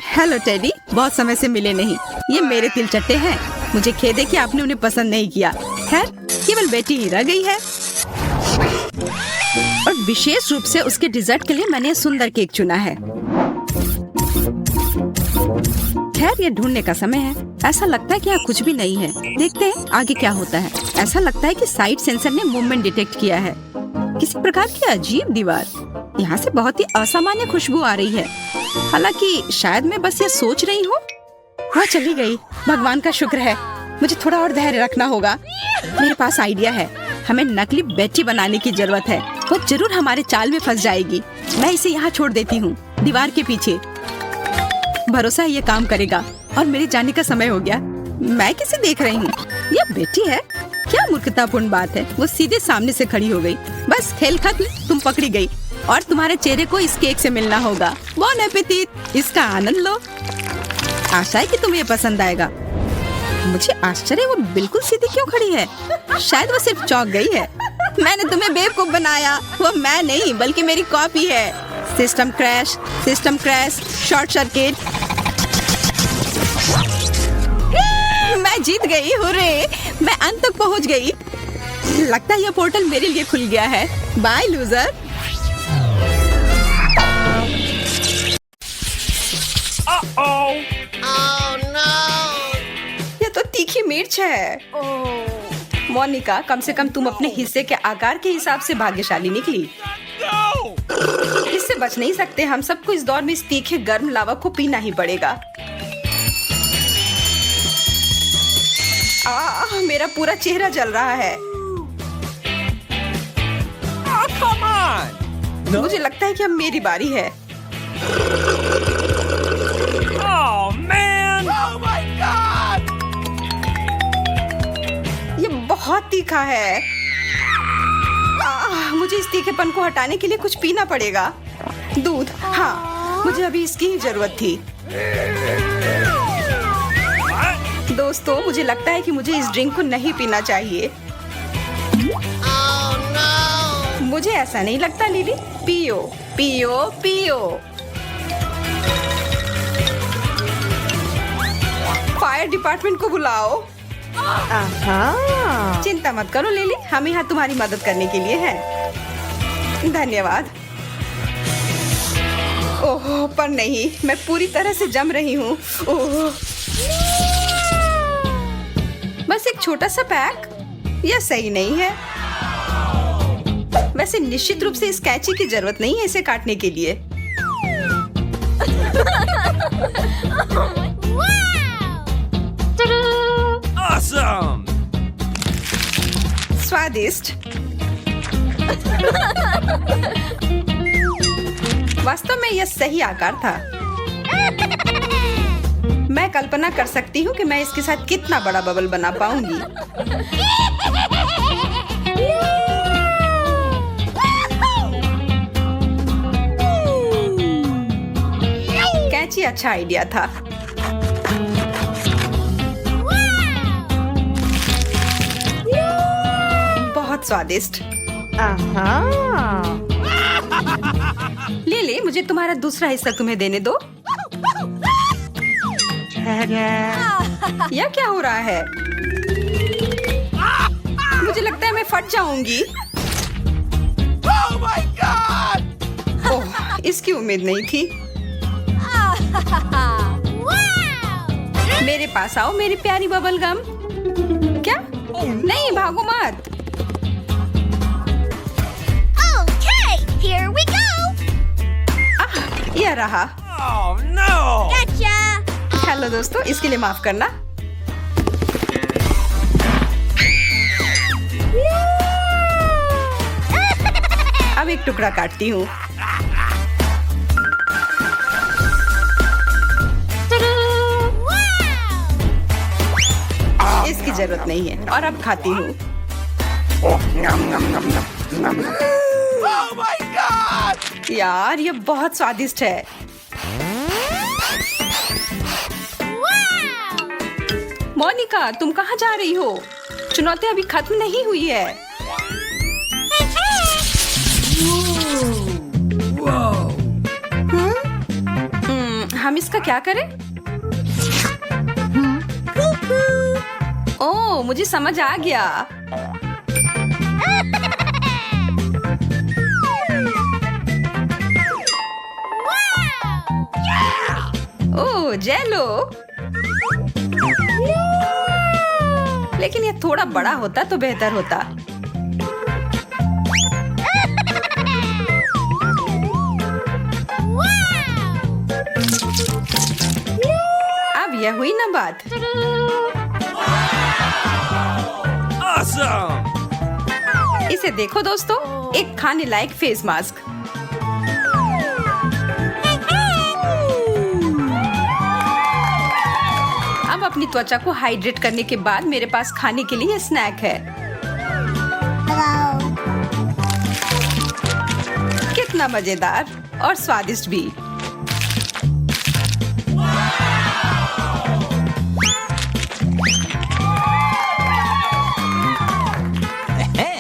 A: हेलो टेडी, बहुत समय से मिले नहीं। ये मेरे तिलचट्टे हैं। मुझे खेद है कि आपने उन्हें पसंद नहीं किया। खैर, केवल बेटी ही रह गई है, और विशेष रूप से उसके डिजर्ट के लिए मैंने सुंदर केक चुना है। खैर, ये ढूंढने का समय है। ऐसा लगता है कि यहाँ कुछ भी नहीं है। देखते हैं आगे क्या होता है। ऐसा लगता है कि साइड सेंसर ने मूवमेंट डिटेक्ट किया है। किसी प्रकार की अजीब दीवार। यहाँ से बहुत ही असामान्य खुशबू आ रही है। हालांकि शायद मैं बस ये सोच रही हूँ। वह चली गई। भगवान का शुक्र है। मुझे थोड़ा और धैर्य रखना होगा। मेरे पास आइडिया है। हमें नकली बेटी बनाने की जरूरत है। वो जरूर हमारे चाल में फंस जाएगी। मैं इसे यहाँ छोड़ देती हूँ, दीवार के पीछे। भरोसा है ये काम करेगा। और मेरे जाने का समय हो गया। मैं किसे देख रही हूँ? ये बेटी है? क्या मूर्खतापूर्ण बात है। वो सीधे सामने से खड़ी हो गई। बस खेल खत्म, तुम पकड़ी गई और तुम्हारे चेहरे को इस केक से मिलना होगा। बॉन एपेटिट, इसका आनंद लो। आशा है कि तुम्हें पसंद आएगा। मुझे आश्चर्य, वो बिल्कुल सीधी क्यों खड़ी है? शायद वो सिर्फ चौंक गई है। मैंने तुम्हें बेवकूफ बनाया। वो मैं नहीं, बल्कि मेरी कॉपी है। System crash, short circuit. मैं जीत गई, हुर्रे! मैं अंत तक पहुंच गई। लगता है यह पोर्टल मेरे लिए खुल गया है। Bye loser. ये तो तीखी मिर्च है। मोनिका, कम से कम तुम अपने हिस्से के आकार के हिसाब से भाग्यशाली निकली। इससे बच नहीं सकते। हम सबको इस दौर में इस तीखे गर्म लावा को पीना ही पड़ेगा। मेरा पूरा चेहरा जल रहा है।
B: Come on! No?
A: मुझे लगता है कि अब मेरी बारी है।
B: Oh man! Oh my God!
A: ये बहुत तीखा है। मुझे इस तीखेपन को हटाने के लिए कुछ पीना पड़ेगा। दूध, हाँ, मुझे अभी इसकी ही जरूरत थी। दोस्तों, मुझे लगता है कि मुझे इस ड्रिंक को नहीं पीना चाहिए।
C: Oh, no!
A: मुझे ऐसा नहीं लगता लिली। पियो पियो पियो। फायर डिपार्टमेंट को बुलाओ। चिंता मत करो लिली, हम यहाँ तुम्हारी मदद करने के लिए हैं। धन्यवाद। ओह, पर नहीं, मैं पूरी तरह से जम रही हूँ। ओह, बस एक छोटा सा पैक। यह सही नहीं है। वैसे निश्चित रूप से इस कैंची की जरूरत नहीं है इसे काटने के लिए।
B: Awesome!
A: स्वादिष्ट। वास्तव में यह सही आकार था। मैं कल्पना कर सकती हूँ कि मैं इसके साथ कितना बड़ा बबल बना पाऊंगी। कैंची अच्छा आइडिया था। बहुत स्वादिष्ट। लिली, मुझे तुम्हारा दूसरा हिस्सा तुम्हें देने दो। यह क्या हो रहा है? मुझे लगता है मैं फट जाऊंगी। ओह, इसकी उम्मीद नहीं थी। मेरे पास आओ मेरी प्यारी बबल गम। क्या? नहीं, भागो मत।
C: Okay, here we go.
A: यह रहा।
B: Oh no!
C: Gotcha.
A: हेलो दोस्तों, इसके लिए माफ करना। अब एक टुकड़ा काटती हूँ। इसकी जरूरत नहीं है और अब खाती हूँ।
B: Oh my God!
A: यार, ये बहुत स्वादिष्ट है। मोनिका, तुम कहाँ जा रही हो? चुनौती अभी खत्म नहीं हुई है। हम इसका क्या करें? ओह, मुझे समझ आ गया। ओह, जेलो। लेकिन ये थोड़ा बड़ा होता तो बेहतर होता। अब यह हुई ना बात।
B: Awesome!
A: इसे देखो दोस्तों, एक खाने लायक फेस मास्क। अब अपनी त्वचा को हाइड्रेट करने के बाद मेरे पास खाने के लिए स्नैक है। कितना मजेदार और स्वादिष्ट भी।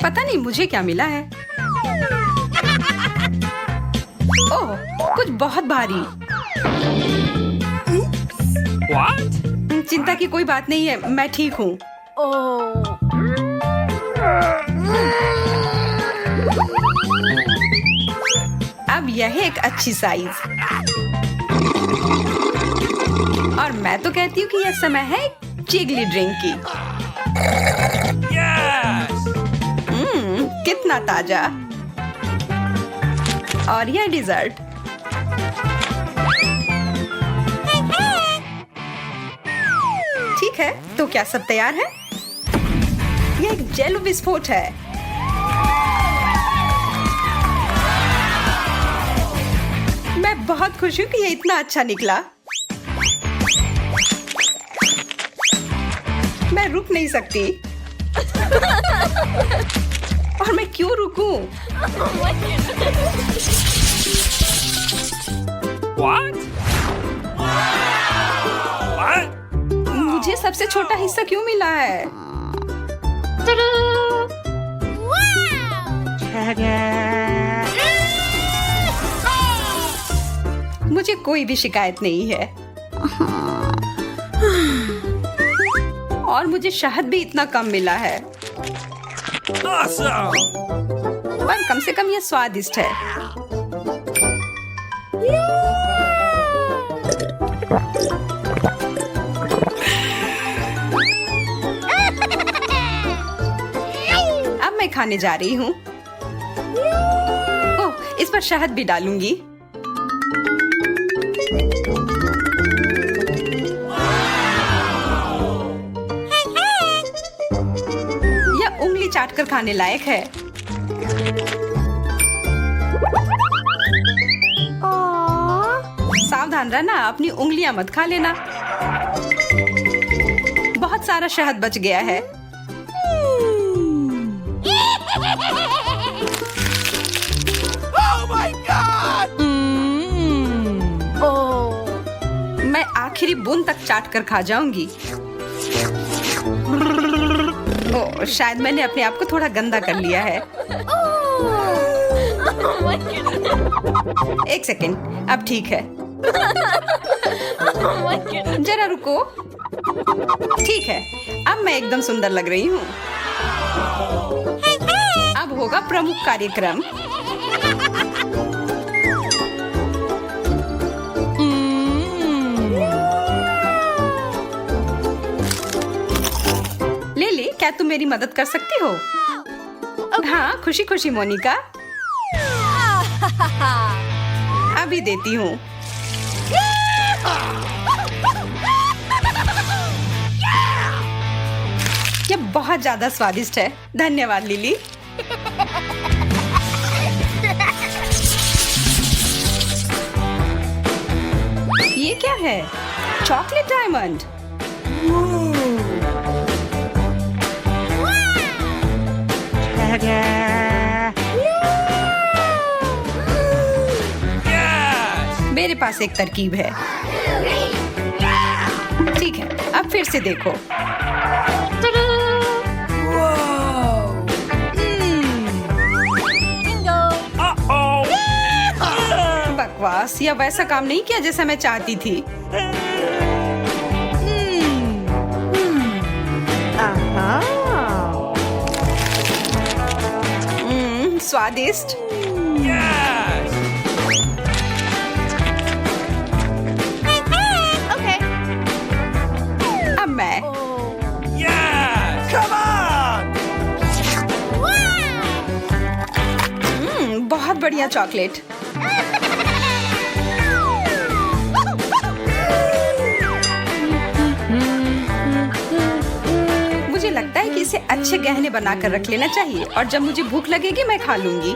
A: पता नहीं मुझे क्या मिला है। ओह, कुछ बहुत भारी।
B: What?
A: चिंता की कोई बात नहीं है, मैं ठीक हूँ। अब यह है एक अच्छी साइज। और मैं तो कहती हूँ कि यह समय है जिगली ड्रिंक की।
B: Yes!
A: कितना ताजा। और यह डिजर्ट। ठीक है, तो क्या सब तैयार है? यह एक जेलो विस्फोट है। मैं बहुत खुश हूँ कि यह इतना अच्छा निकला। मैं रुक नहीं सकती। और मैं क्यों रुकूं?
B: What? What?
A: मुझे सबसे छोटा हिस्सा क्यों मिला है? मुझे कोई भी शिकायत नहीं है। और मुझे शहद भी इतना कम मिला है।
B: Awesome!
A: पर कम से कम यह स्वादिष्ट है। अब मैं खाने जा रही हूँ। ओह, इस पर शहद भी डालूंगी। यह उंगली चाटकर खाने लायक है। सावधान रहना, अपनी उंगलियां मत खा लेना। बहुत सारा शहद बच गया है।
B: Oh my God!
A: मैं आखिरी बूंद तक चाट कर खा जाऊंगी। ओह, शायद मैंने अपने आप को थोड़ा गंदा कर लिया है। एक सेकेंड, अब ठीक है। जरा रुको। ठीक है, अब मैं एकदम सुंदर लग रही हूँ। अब होगा प्रमुख कार्यक्रम। लिली, क्या तुम मेरी मदद कर सकती हो? हाँ, खुशी खुशी मोनिका। अभी देती हूँ। ये बहुत ज्यादा स्वादिष्ट है। धन्यवाद लिली। ये क्या है? Chocolate diamond.
B: Yes!
A: मेरे पास एक तरकीब है। ठीक है, अब फिर से देखो।
B: Uh-oh!
A: बकवास, या वैसा काम नहीं किया जैसा मैं चाहती थी। स्वादिष्ट।
B: Yes!
C: Okay.
A: अब मैं।
B: Yes! Come on!
A: बहुत बढ़िया चॉकलेट। मुझे लगता है कि इसे अच्छे गहने बनाकर रख लेना चाहिए और जब मुझे भूख लगेगी मैं खा लूंगी।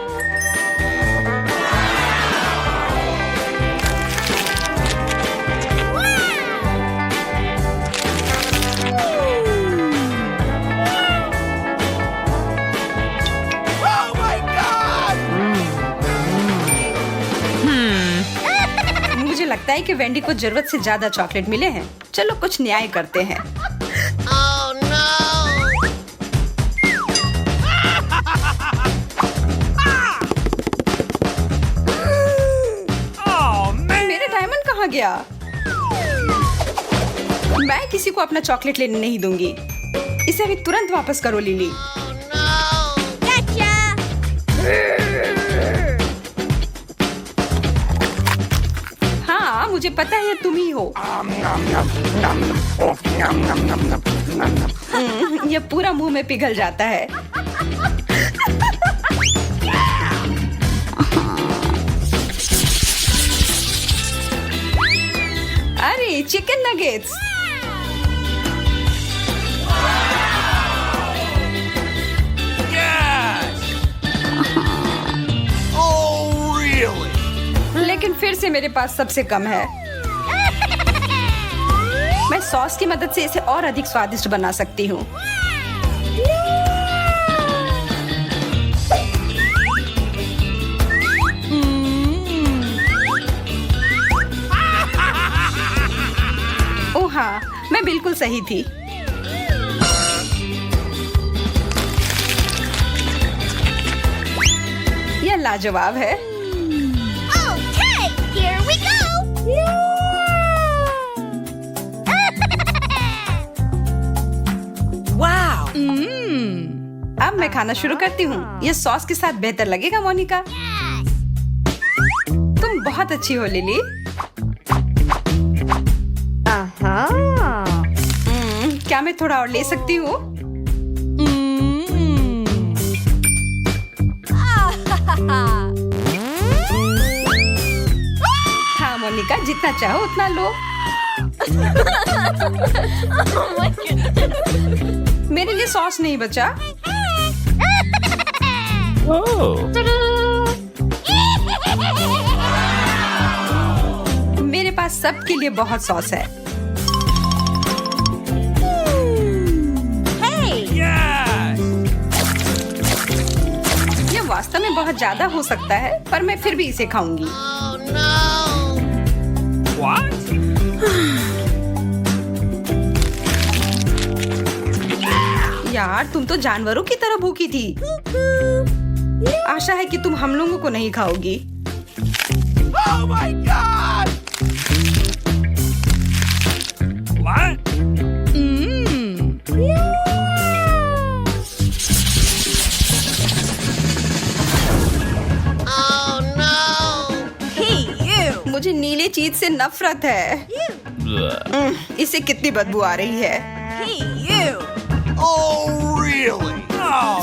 B: Oh my God!
A: मुझे लगता है कि वेंडी को जरूरत से ज्यादा चॉकलेट मिले हैं। चलो कुछ न्याय करते हैं।
C: Oh no!
B: Oh man!
A: मेरे डायमंड कहाँ गया? मैं किसी को अपना चॉकलेट लेने नहीं दूंगी। इसे अभी तुरंत वापस करो लिली।
C: Oh no! Gotcha!
A: हाँ, मुझे पता है ये तुम ही हो। ये पूरा मुंह में पिघल जाता है। अरे chicken nuggets.
B: Yes! Oh really?
A: लेकिन फिर से मेरे पास सबसे कम है। मैं सॉस की मदद से इसे और अधिक स्वादिष्ट बना सकती हूँ। ओह हाँ, मैं बिल्कुल सही थी। यह लाजवाब है।
C: Okay, here we go!
B: Wow!
A: अब मैं खाना शुरू करती हूँ। यह सॉस के साथ बेहतर लगेगा मोनिका। तुम बहुत अच्छी हो लिली। क्या मैं थोड़ा और ले सकती हूँ? हाँ मोनिका, जितना चाहो उतना लो। मेरे लिए सॉस नहीं बचा।
B: Oh!
A: मेरे पास सबके लिए बहुत सॉस है।
B: Yes!
A: ये वास्तव में बहुत ज्यादा हो सकता है, पर मैं फिर भी इसे खाऊंगी।
C: Oh no!
B: What?
A: यार, तुम तो जानवरों की तरह भूखी थी। आशा है कि तुम हम लोगों को नहीं खाओगी।
B: Oh my God!
A: चीज से नफरत है। इससे कितनी बदबू आ रही है।
B: Oh, really?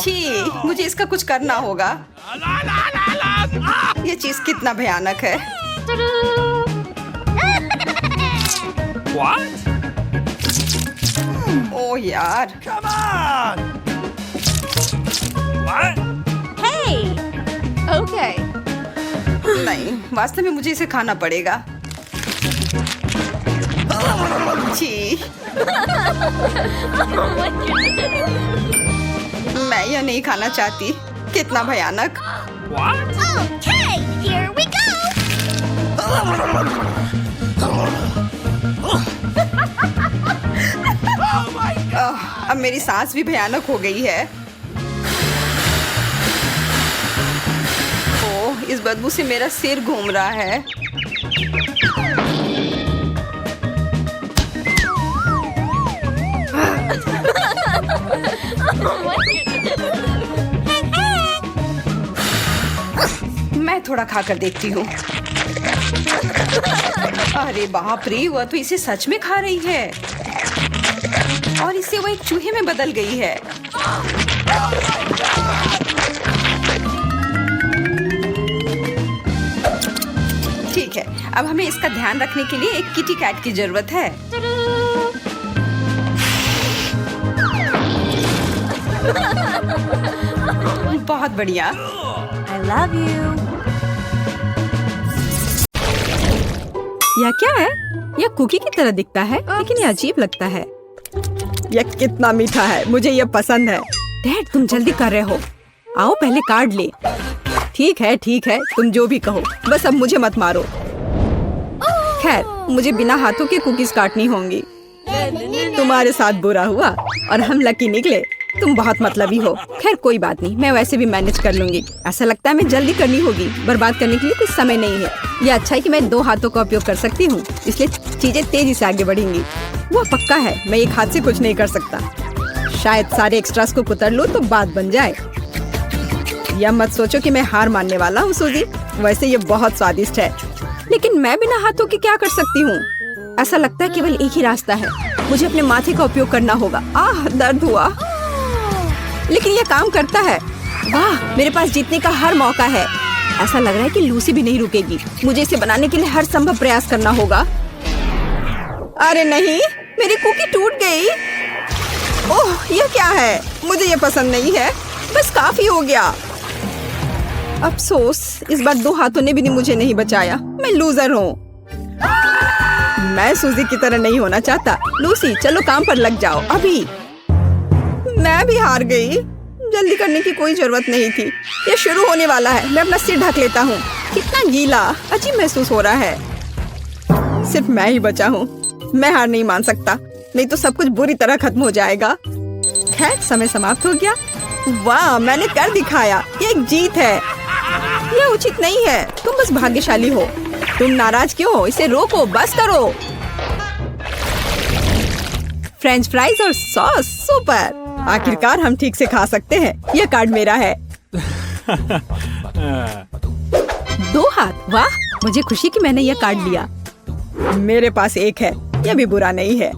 A: छी, मुझे इसका कुछ करना होगा। ये चीज कितना भयानक है।
B: What?
A: ओह यार।
B: Come on! What?
C: Okay.
A: नहीं, वास्तव में मुझे इसे खाना पड़ेगा। छी, मैं यह नहीं खाना चाहती। कितना भयानक।
B: What?
C: Okay, here we go.
A: अब मेरी सांस भी भयानक हो गई है। ओह, इस बदबू से मेरा सिर घूम रहा है। मैं थोड़ा खाकर देखती हूँ। अरे बाप रे, वह तो इसे सच में खा रही है और इससे वो एक चूहे में बदल गई है। ठीक है, अब हमें इसका ध्यान रखने के लिए एक किटी कैट की जरूरत है। बहुत बढ़िया।
C: I love you.
A: यह क्या है? यह कुकी की तरह दिखता है, लेकिन यह अजीब लगता है। यह कितना मीठा है, मुझे यह पसंद है। डैड, तुम जल्दी कर रहे हो। आओ पहले कार्ड ले। ठीक है, तुम जो भी कहो, बस अब मुझे मत मारो। खैर, मुझे बिना हाथों के कुकीज काटनी होंगी। तुम्हारे साथ बुरा हुआ और हम लकी निकले। तुम बहुत मतलबी हो। खैर कोई बात नहीं, मैं वैसे भी मैनेज कर लूंगी। ऐसा लगता है मैं जल्दी करनी होगी, बर्बाद करने के लिए कुछ समय नहीं है। यह अच्छा है कि मैं 2 हाथों का उपयोग कर सकती हूँ, इसलिए चीजें तेजी से आगे बढ़ेंगी। वो पक्का है, मैं एक हाथ से कुछ नहीं कर सकता। शायद सारे एक्स्ट्रास को कुतर लूं तो बात बन जाए। यह मत सोचो कि मैं हार मानने वाला हूँ सूजी, वैसे ये बहुत स्वादिष्ट है, लेकिन मैं बिना हाथों के क्या कर सकती हूँ? ऐसा लगता है केवल एक ही रास्ता है, मुझे अपने माथे का उपयोग करना होगा। आह, दर्द हुआ, लेकिन यह काम करता है। वाह, मेरे पास जीतने का हर मौका है। ऐसा लग रहा है कि लूसी भी नहीं रुकेगी। मुझे इसे बनाने के लिए हर संभव प्रयास करना होगा। अरे नहीं, मेरी कुकी टूट गई। ओह, यह क्या है? मुझे यह पसंद नहीं है। बस काफी हो गया। अफसोस, इस बार 2 हाथों ने भी मुझे नहीं बचाया। मैं लूजर हूँ। मैं सूजी की तरह नहीं होना चाहता। लूसी, चलो काम पर लग जाओ अभी। मैं भी हार गई। जल्दी करने की कोई जरूरत नहीं थी। ये शुरू होने वाला है। मैं अपना सिर ढक लेता हूँ। कितना गीला, अजीब महसूस हो रहा है। सिर्फ मैं ही बचा हूँ। मैं हार नहीं मान सकता, नहीं तो सब कुछ बुरी तरह खत्म हो जाएगा। खैर, समय समाप्त हो गया। वाह, मैंने कर दिखाया। ये एक जीत है। यह उचित नहीं है। तुम बस भाग्यशाली हो। तुम नाराज क्यों हो? इसे रोको, बस करो। फ्रेंच फ्राइज और सॉस, सुपर। आखिरकार हम ठीक से खा सकते हैं। यह कार्ड मेरा है। 2 हाथ, वाह, मुझे खुशी कि मैंने यह कार्ड लिया। मेरे पास एक है, यह भी बुरा नहीं है।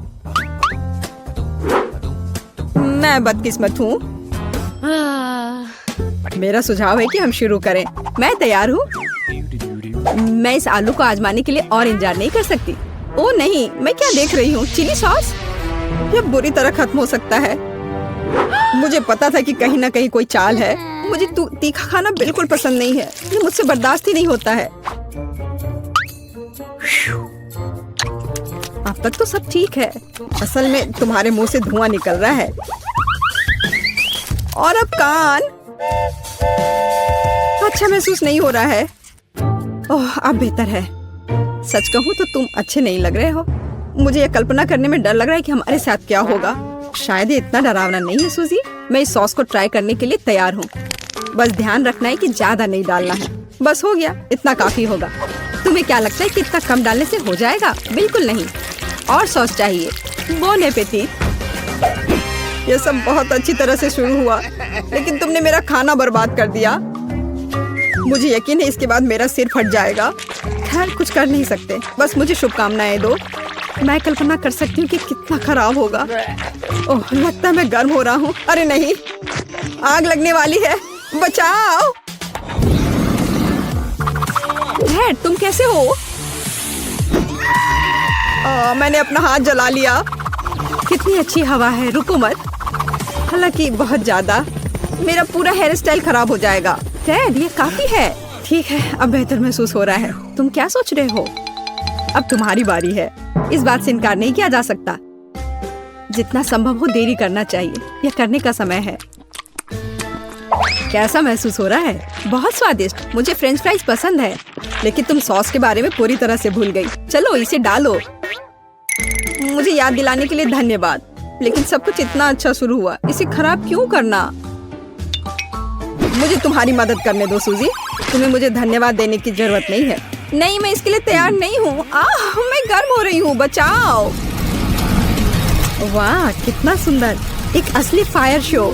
A: मैं बदकिस्मत हूँ। मेरा सुझाव है कि हम शुरू करें। मैं तैयार हूँ। मैं इस आलू को आजमाने के लिए और इंतजार नहीं कर सकती। ओह नहीं, मैं क्या देख रही हूँ? Chilli sauce? यह बुरी तरह खत्म हो सकता है। मुझे पता था कि कहीं ना कहीं कोई चाल है। मुझे तीखा खाना बिल्कुल पसंद नहीं है। ये मुझसे बर्दाश्त ही नहीं होता है। अब तक तो सब ठीक है। असल में तुम्हारे मुंह से धुआं निकल रहा है। और अब कान अच्छा महसूस नहीं हो रहा है। ओह, अब बेहतर है। सच कहूँ तो तुम अच्छे नहीं लग रहे हो। मुझे यह कल्पना करने में डर लग रहा है कि हमारे साथ क्या होगा। शायद ये इतना डरावना नहीं है सूजी। मैं इस सॉस को ट्राई करने के लिए तैयार हूँ। बस ध्यान रखना है कि ज्यादा नहीं डालना है। बस हो गया, इतना काफी होगा। तुम्हें क्या लगता है कि इतना कम डालने से हो जाएगा? बिल्कुल नहीं, और सॉस चाहिए। Bone appétit. यह सब बहुत अच्छी तरह से शुरू हुआ, लेकिन तुमने मेरा खाना बर्बाद कर दिया। मुझे यकीन है इसके बाद मेरा सिर फट जाएगा। फिलहाल कुछ कर नहीं सकते, बस मुझे शुभकामनाएं दो। मैं कल्पना कर सकती हूँ कि कितना खराब होगा। ओह, लगता है मैं गर्म हो रहा हूँ। अरे नहीं, आग लगने वाली है, बचाओ। डैड, तुम कैसे हो? मैंने अपना हाथ जला लिया। कितनी अच्छी हवा है, रुको मत। हालांकि बहुत ज्यादा, मेरा पूरा हेयर स्टाइल खराब हो जाएगा। डैड, ये काफी है। ठीक है, अब बेहतर महसूस हो रहा है। तुम क्या सोच रहे हो? अब तुम्हारी बारी है। इस बात से इनकार नहीं किया जा सकता। जितना संभव हो देरी करना चाहिए, यह करने का समय है। कैसा महसूस हो रहा है? बहुत स्वादिष्ट। मुझे फ्रेंच फ्राइज पसंद है, लेकिन तुम सॉस के बारे में पूरी तरह से भूल गई। चलो इसे डालो। मुझे याद दिलाने के लिए धन्यवाद, लेकिन सब कुछ इतना अच्छा शुरू हुआ, इसे खराब क्यों करना? मुझे तुम्हारी मदद करने दो सूजी। तुम्हें मुझे धन्यवाद देने की जरूरत नहीं है। नहीं, मैं इसके लिए तैयार नहीं हूँ। मैं गर्म हो रही हूँ, बचाओ। वाह, कितना सुंदर, एक असली फायर शो।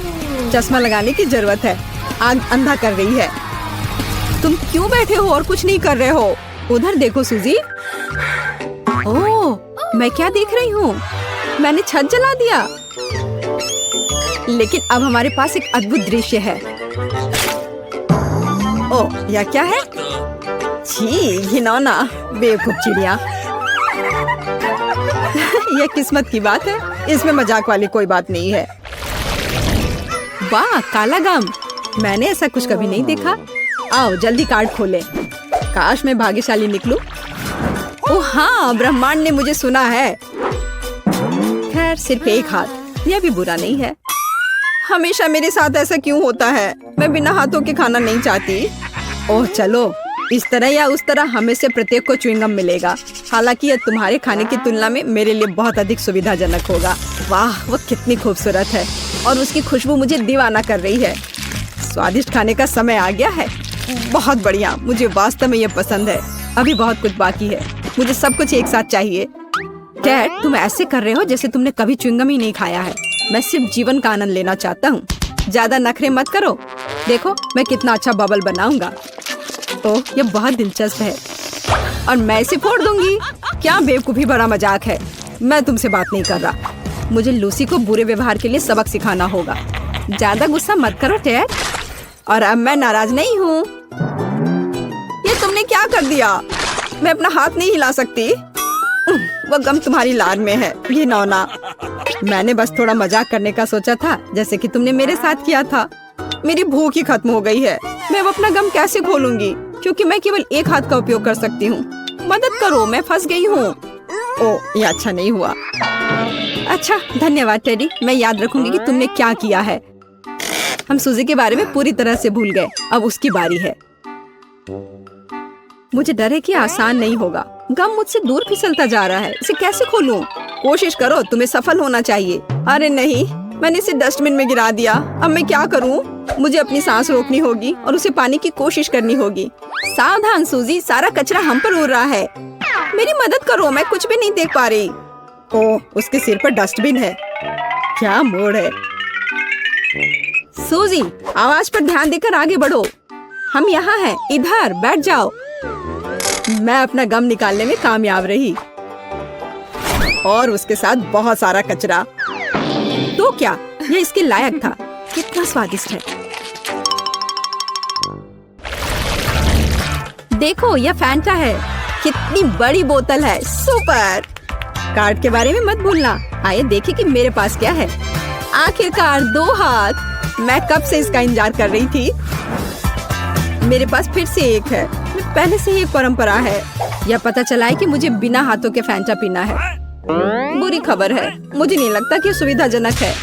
A: चश्मा लगाने की जरूरत है, आग अंधा कर रही है। तुम क्यों बैठे हो और कुछ नहीं कर रहे हो? उधर देखो सूजी। ओह, मैं क्या देख रही हूँ? मैंने छत जला दिया। लेकिन अब हमारे पास एक अद्भुत दृश्य है। ओह, यह क्या है? छी, घिनौना, बेवकूफ चिड़िया। यह किस्मत की बात है, इसमें मजाक वाली कोई बात नहीं है। वाह, काला गम, मैंने ऐसा कुछ कभी नहीं देखा। आओ जल्दी कार्ड खोलें। काश मैं भाग्यशाली निकलूं। ओह हाँ, ब्रह्मांड ने मुझे सुना है। खैर, सिर्फ एक हाथ, यह भी बुरा नहीं है। हमेशा मेरे साथ ऐसा क्यों होता है? मैं बिना हाथों के खाना नहीं चाहती। ओह चलो, इस तरह या उस तरह हमें से प्रत्येक को च्युइंगम मिलेगा। हालांकि यह तुम्हारे खाने की तुलना में मेरे लिए बहुत अधिक सुविधाजनक होगा। वाह, वो कितनी खूबसूरत है और उसकी खुशबू मुझे दीवाना कर रही है। स्वादिष्ट खाने का समय आ गया है। बहुत बढ़िया, मुझे वास्तव में यह पसंद है। अभी बहुत कुछ बाकी है, मुझे सब कुछ एक साथ चाहिए। डैड, तुम ऐसे कर रहे हो जैसे तुमने कभी च्युइंगम ही नहीं खाया है। मैं सिर्फ जीवन का आनंद लेना चाहता हूँ। ज्यादा नखरे मत करो। देखो मैं कितना अच्छा बबल बनाऊंगा। ओह, ये बहुत दिलचस्प है और मैं इसे फोड़ दूंगी। क्या बेवकूफी भरा मजाक है। मैं तुमसे बात नहीं कर रहा। मुझे लूसी को बुरे व्यवहार के लिए सबक सिखाना होगा। ज्यादा गुस्सा मत करो डैड। और अब मैं नाराज नहीं हूँ। ये तुमने क्या कर दिया? मैं अपना हाथ नहीं हिला सकती। वो गम तुम्हारी लार में है, घिनौना। मैंने बस थोड़ा मजाक करने का सोचा था, जैसे कि तुमने मेरे साथ किया था। मेरी भूख ही खत्म हो गई है। मैं अब अपना गम कैसे खोलूंगी, क्योंकि मैं केवल एक हाथ का उपयोग कर सकती हूँ। मदद करो, मैं फंस गई हूँ। ओह, ये अच्छा नहीं हुआ। अच्छा, धन्यवाद टेडी। मैं याद रखूंगी कि तुमने क्या किया है। हम सूजी के बारे में पूरी तरह से भूल गए। अब उसकी बारी है। मुझे डर है कि आसान नहीं होगा। गम मुझसे दूर फिसलता जा रहा है। इसे कैसे खोलूं? कोशिश करो, तुम्हें सफल होना चाहिए। अरे नहीं, मैंने इसे डस्टबिन में गिरा दिया। अब मैं क्या करूं? मुझे अपनी सांस रोकनी होगी और उसे पाने की कोशिश करनी होगी। सावधान सूजी, सारा कचरा हम पर उड़ रहा है। मेरी मदद करो, मैं कुछ भी नहीं देख पा रही। ओह, उसके सिर पर डस्टबिन है। क्या मोड़ है। सूजी, आवाज पर ध्यान देकर आगे बढ़ो। हम यहाँ हैं, इधर बैठ जाओ। मैं अपना गम निकालने में कामयाब रही और उसके साथ बहुत सारा कचरा। तो क्या यह इसके लायक था? कितना स्वादिष्ट है। देखो, यह फैंटा है। कितनी बड़ी बोतल है, सुपर। कार्ड के बारे में मत भूलना। आइए देखें कि मेरे पास क्या है। आखिरकार 2 हाथ। मैं कब से इसका इंतजार कर रही थी। मेरे पास फिर से एक है। पहले से ही एक परंपरा है। यह पता चला है कि मुझे बिना हाथों के फैंटा पीना है। बुरी खबर है, मुझे नहीं लगता कि सुविधाजनक है।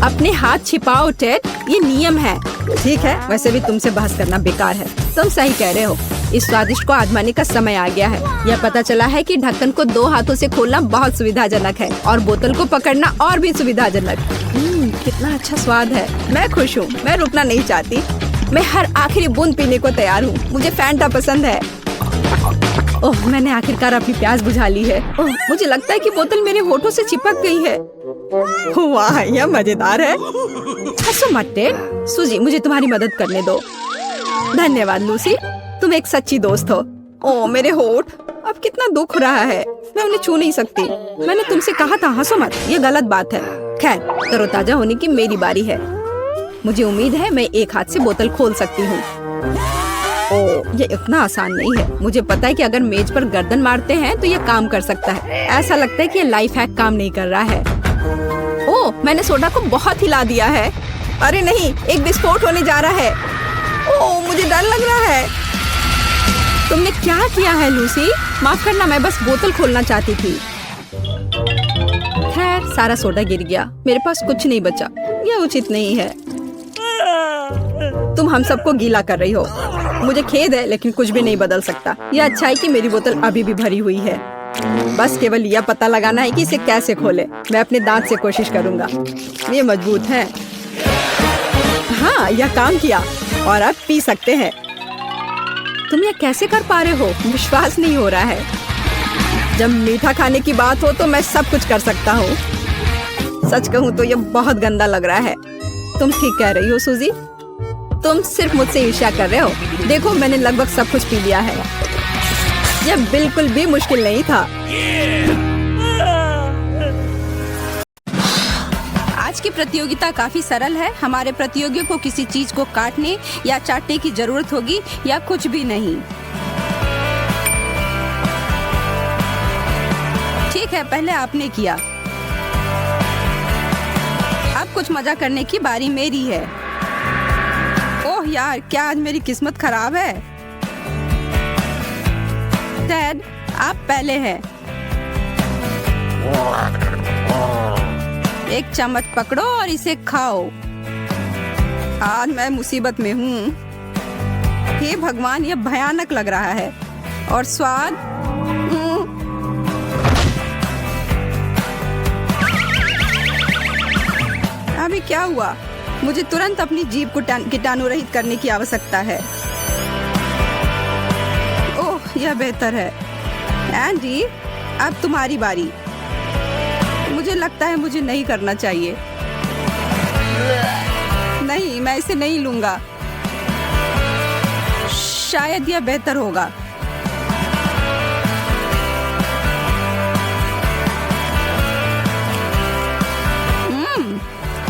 A: अपने हाथ छिपाओ टेड, ये नियम है। ठीक है, वैसे भी तुमसे बहस करना बेकार है। तुम सही कह रहे हो। इस स्वादिष्ट को आजमाने का समय आ गया है। यह पता चला है कि ढक्कन को 2 हाथों से खोलना बहुत सुविधाजनक है और बोतल को पकड़ना और भी सुविधाजनक। कितना अच्छा स्वाद है। मैं खुश हूँ। मैं रुकना नहीं चाहती। मैं हर आखिरी बूंद पीने को तैयार हूँ। मुझे फैंटा पसंद है। ओह, मैंने आखिरकार अपनी प्यास बुझा ली है। ओह, मुझे लगता है कि बोतल मेरे होठों से चिपक गई है। वाह, यह मजेदार है। हंसो मत टेड। सूजी, मुझे तुम्हारी मदद करने दो। धन्यवाद लूसी, तुम एक सच्ची दोस्त हो। ओ मेरे होठ, अब कितना दुख रहा है। मैं उन्हें छू नहीं सकती। मैंने तुमसे कहा था हंसो मत, ये गलत बात है। खैर, तरोताजा होने की मेरी बारी है। मुझे उम्मीद है मैं एक हाथ से बोतल खोल सकती हूँ। ओह, ये इतना आसान नहीं है। मुझे पता है कि अगर मेज पर गर्दन मारते हैं तो ये काम कर सकता है। ऐसा लगता है कि ये लाइफ हैक काम नहीं कर रहा है। ओह, मैंने सोडा को बहुत हिला दिया है। अरे नहीं, एक विस्फोट होने जा रहा है। ओह, मुझे डर लग रहा है। तुमने क्या किया है लूसी? माफ करना, मैं बस बोतल खोलना चाहती थी। खैर, सारा सोडा गिर गया। मेरे पास कुछ नहीं बचा। यह उचित नहीं है। तुम हम सबको गीला कर रही हो। मुझे खेद है, लेकिन कुछ भी नहीं बदल सकता। यह अच्छा है कि मेरी बोतल अभी भी भरी हुई है। बस केवल यह पता लगाना है कि इसे कैसे खोले। मैं अपने दांत से कोशिश करूंगा। ये मजबूत है। हाँ, यह काम किया और अब पी सकते हैं। तुम यह कैसे कर पा रहे हो? विश्वास नहीं हो रहा है। जब मीठा खाने की बात हो तो मैं सब कुछ कर सकता हूँ। सच कहूँ तो यह बहुत गंदा लग रहा है। तुम ठीक कह रही हो सूजी। तुम सिर्फ मुझसे ईर्ष्या कर रहे हो। देखो, मैंने लगभग सब कुछ पी लिया है। यह बिल्कुल भी मुश्किल नहीं था। आज की प्रतियोगिता काफी सरल है। हमारे प्रतियोगियों को किसी चीज को काटने या चाटने की जरूरत होगी या कुछ भी नहीं। ठीक है, पहले आपने किया। अब कुछ मजा करने की बारी मेरी है। ओह यार, क्या आज मेरी किस्मत खराब है? टेड, आप पहले हैं। एक चम्मच पकड़ो और इसे खाओ। आज मैं मुसीबत में हूँ। हे भगवान, यह भयानक लग रहा है। और स्वाद, अभी क्या हुआ? मुझे तुरंत अपनी जीभ को कीटाणु रहित करने की आवश्यकता है। ओह, यह बेहतर है। एंडी, अब तुम्हारी बारी। मुझे लगता है मुझे नहीं करना चाहिए। नहीं, मैं इसे नहीं लूंगा। शायद यह बेहतर होगा।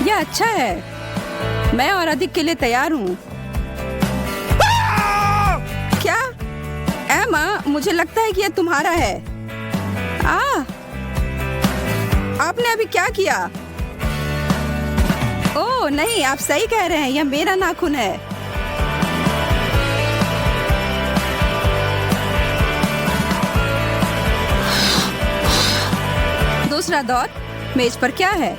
A: यह अच्छा है। मैं और अधिक के लिए तैयार हूँ। क्या? एमा, मुझे लगता है कि यह तुम्हारा है। आपने अभी क्या किया? ओह नहीं, आप सही कह रहे हैं, यह मेरा नाखून है। दूसरा दौर मेज पर क्या है?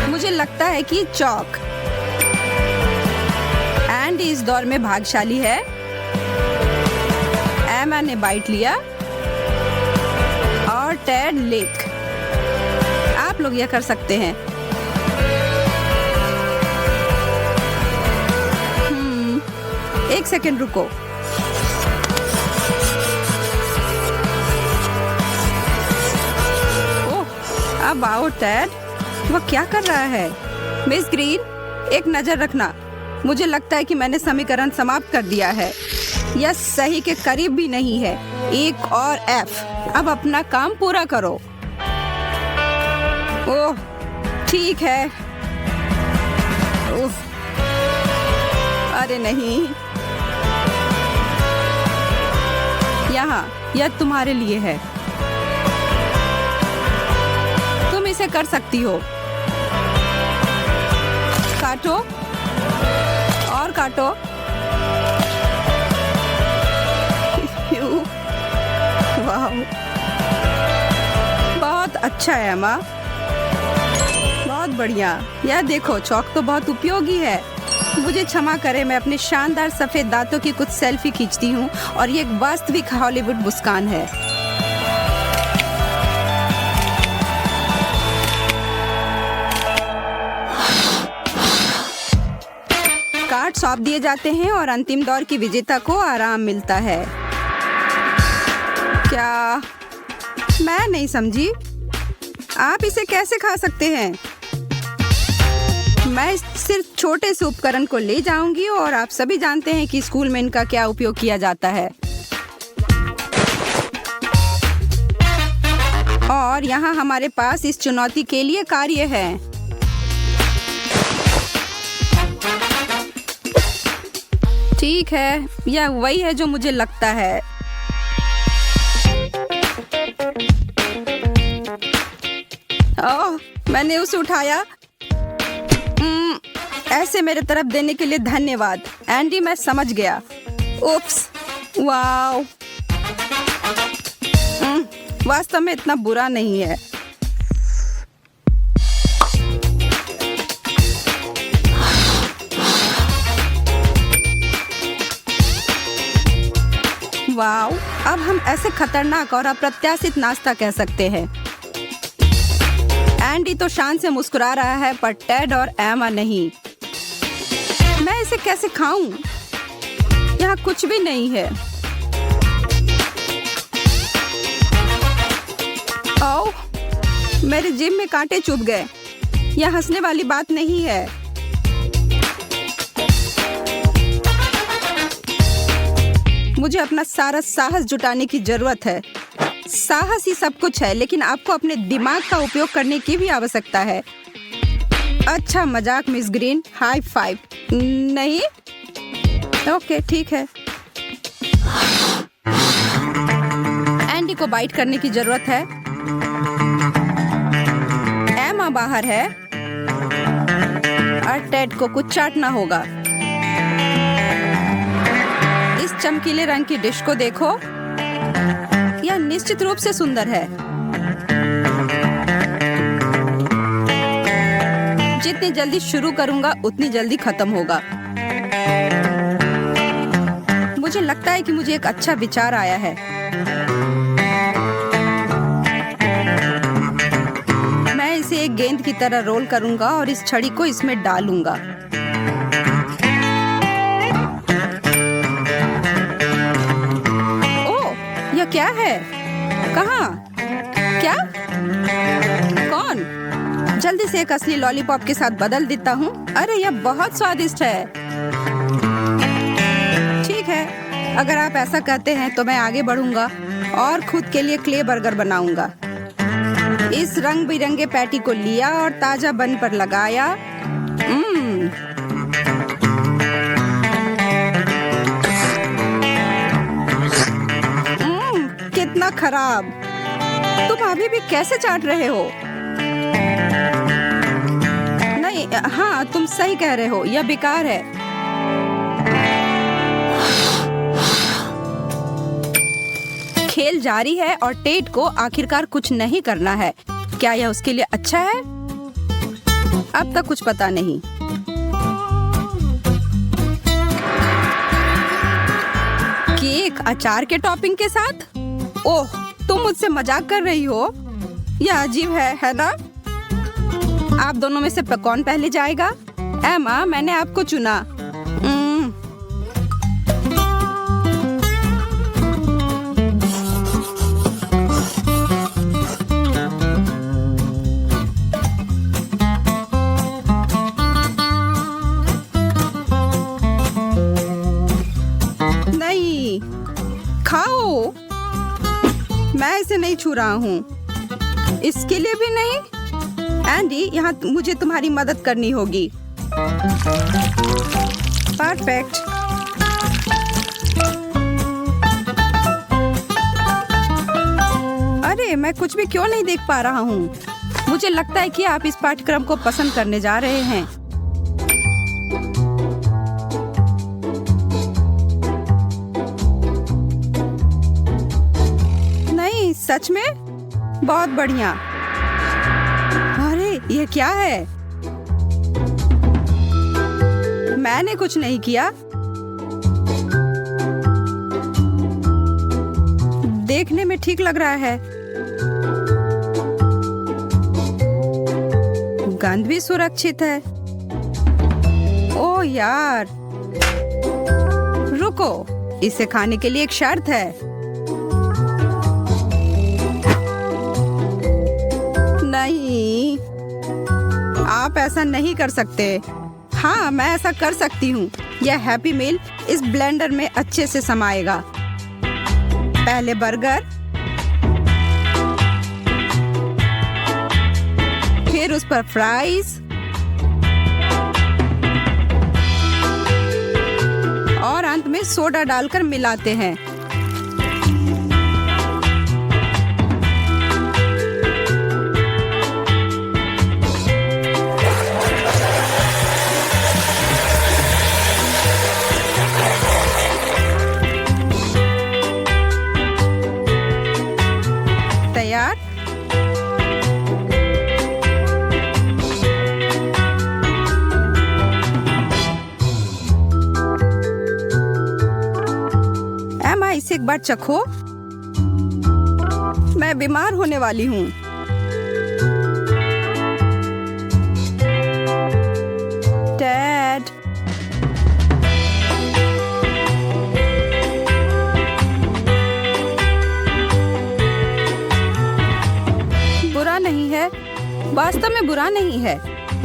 A: मुझे लगता है कि चौक। एंडी इस दौर में भाग्यशाली है। एमा ने बाइट लिया और टेड लिक। आप लोग यह कर सकते हैं। एक सेकंड रुको। ओह, अब आओ टेड। वह क्या कर रहा है? मिस ग्रीन, एक नजर रखना। मुझे लगता है कि मैंने समीकरण समाप्त कर दिया है। यह सही के करीब भी नहीं है। एक और एफ। अब अपना काम पूरा करो। ओह, ठीक है। उफ, अरे नहीं। यहाँ, यह तुम्हारे लिए है। तुम इसे कर सकती हो। काटो और काटो। वाह, बहुत अच्छा है एमा। बहुत बढ़िया। यह देखो, चौक तो बहुत उपयोगी है। मुझे क्षमा करें, मैं अपने शानदार सफेद दांतों की कुछ सेल्फी खींचती हूँ और ये एक वास्तविक हॉलीवुड मुस्कान है। कार्ड सौंप दिए जाते हैं और अंतिम दौर की विजेता को आराम मिलता है। क्या? मैं नहीं समझी। आप इसे कैसे खा सकते हैं? मैं सिर्फ छोटे से उपकरण को ले जाऊंगी और आप सभी जानते हैं कि स्कूल में इनका क्या उपयोग किया जाता है। और यहाँ हमारे पास इस चुनौती के लिए कार्य है। ठीक है, यह वही है जो मुझे लगता है। ओह, मैंने उसे उठाया। ऐसे मेरे तरफ देने के लिए धन्यवाद एंडी, मैं समझ गया। उप्स, वाओ, वास्तव में इतना बुरा नहीं है। वाओ, अब हम ऐसे खतरनाक और अप्रत्याशित नाश्ता कह सकते हैं। एंडी तो शान से मुस्कुरा रहा है, पर टेड और एमा नहीं। मैं इसे कैसे खाऊं? यहाँ कुछ भी नहीं है। ओह, मेरे जिम में कांटे चुभ गए। यह हंसने वाली बात नहीं है। मुझे अपना सारा साहस जुटाने की जरूरत है। साहस ही सब कुछ है, लेकिन आपको अपने दिमाग का उपयोग करने की भी आवश्यकता है। अच्छा मजाक मिस ग्रीन, हाई फाइव। नहीं, ओके ठीक है। एंडी को बाइट करने की जरूरत है। एमा बाहर है और टेड को कुछ चाटना होगा। इस चमकीले रंग की डिश को देखो, यह निश्चित रूप से सुंदर है। जितनी जल्दी शुरू करूंगा उतनी जल्दी खत्म होगा। मुझे लगता है कि मुझे एक अच्छा विचार आया है। मैं इसे एक गेंद की तरह रोल करूंगा और इस छड़ी को इसमें डालूंगा। ओह, यह क्या है? कहाँ? क्या? कौन? जल्दी से एक असली लॉलीपॉप के साथ बदल देता हूँ। अरे यह बहुत स्वादिष्ट है। ठीक है, अगर आप ऐसा कहते हैं तो मैं आगे बढ़ूंगा और खुद के लिए क्ले बर्गर बनाऊंगा। इस रंग बिरंगे पैटी को लिया और ताजा बन पर लगाया। कितना खराब। तुम अभी भी कैसे चाट रहे हो? नहीं, हाँ तुम सही कह रहे हो, यह बेकार है। खेल जारी है और टेड को आखिरकार कुछ नहीं करना है। क्या यह उसके लिए अच्छा है? अब तक कुछ पता नहीं। केक अचार के टॉपिंग के साथ? ओह, तुम मुझसे मजाक कर रही हो? यह अजीब है ना? आप दोनों में से कौन पहले जाएगा? एमा, मैंने आपको चुना। नहीं, खाओ। मैं इसे नहीं छू रहा हूँ। इसके लिए भी नहीं। एंडी, यहाँ मुझे तुम्हारी मदद करनी होगी। परफेक्ट। अरे, मैं कुछ भी क्यों नहीं देख पा रहा हूँ? मुझे लगता है कि आप इस पाठ्यक्रम को पसंद करने जा रहे हैं। नहीं, सच में? बहुत बढ़िया। अरे, ये क्या है? मैंने कुछ नहीं किया। देखने में ठीक लग रहा है। गंध भी सुरक्षित है। ओह यार, रुको, इसे खाने के लिए एक शर्त है। नहीं, आप ऐसा नहीं कर सकते। हाँ, मैं ऐसा कर सकती हूँ। यह हैप्पी मील इस ब्लेंडर में अच्छे से समाएगा। पहले बर्गर, फिर उस पर फ्राइज और अंत में सोडा डालकर मिलाते हैं। तैयार। एमा, इसे एक बार चखो। मैं बीमार होने वाली हूँ। डैड, बुरा नहीं है, वास्तव में बुरा नहीं है,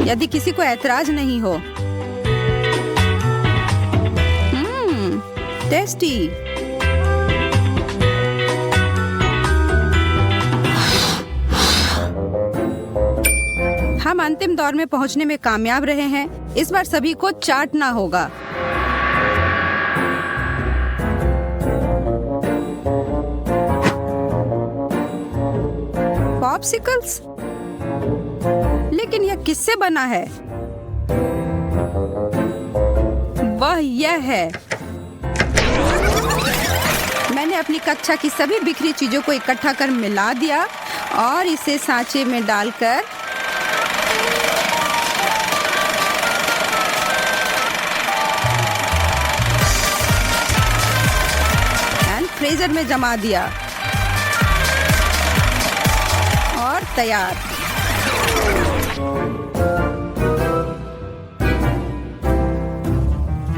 A: यदि किसी को ऐतराज नहीं हो। टेस्टी। हम अंतिम दौर में पहुंचने में कामयाब रहे हैं। इस बार सभी को चाटना होगा। पॉप्सिकल्स? लेकिन यह किससे बना है? वह यह है। मैंने अपनी कक्षा की सभी बिखरी चीजों को इकट्ठा कर मिला दिया और इसे सांचे में डालकर फ्रीजर में जमा दिया और तैयार।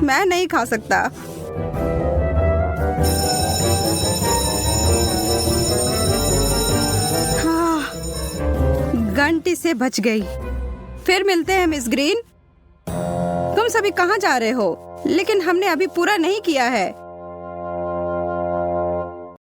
A: मैं नहीं खा सकता। हाँ, घंटी से बच गई। फिर मिलते हैं मिस ग्रीन। तुम सभी कहाँ जा रहे हो? लेकिन हमने अभी पूरा नहीं किया है।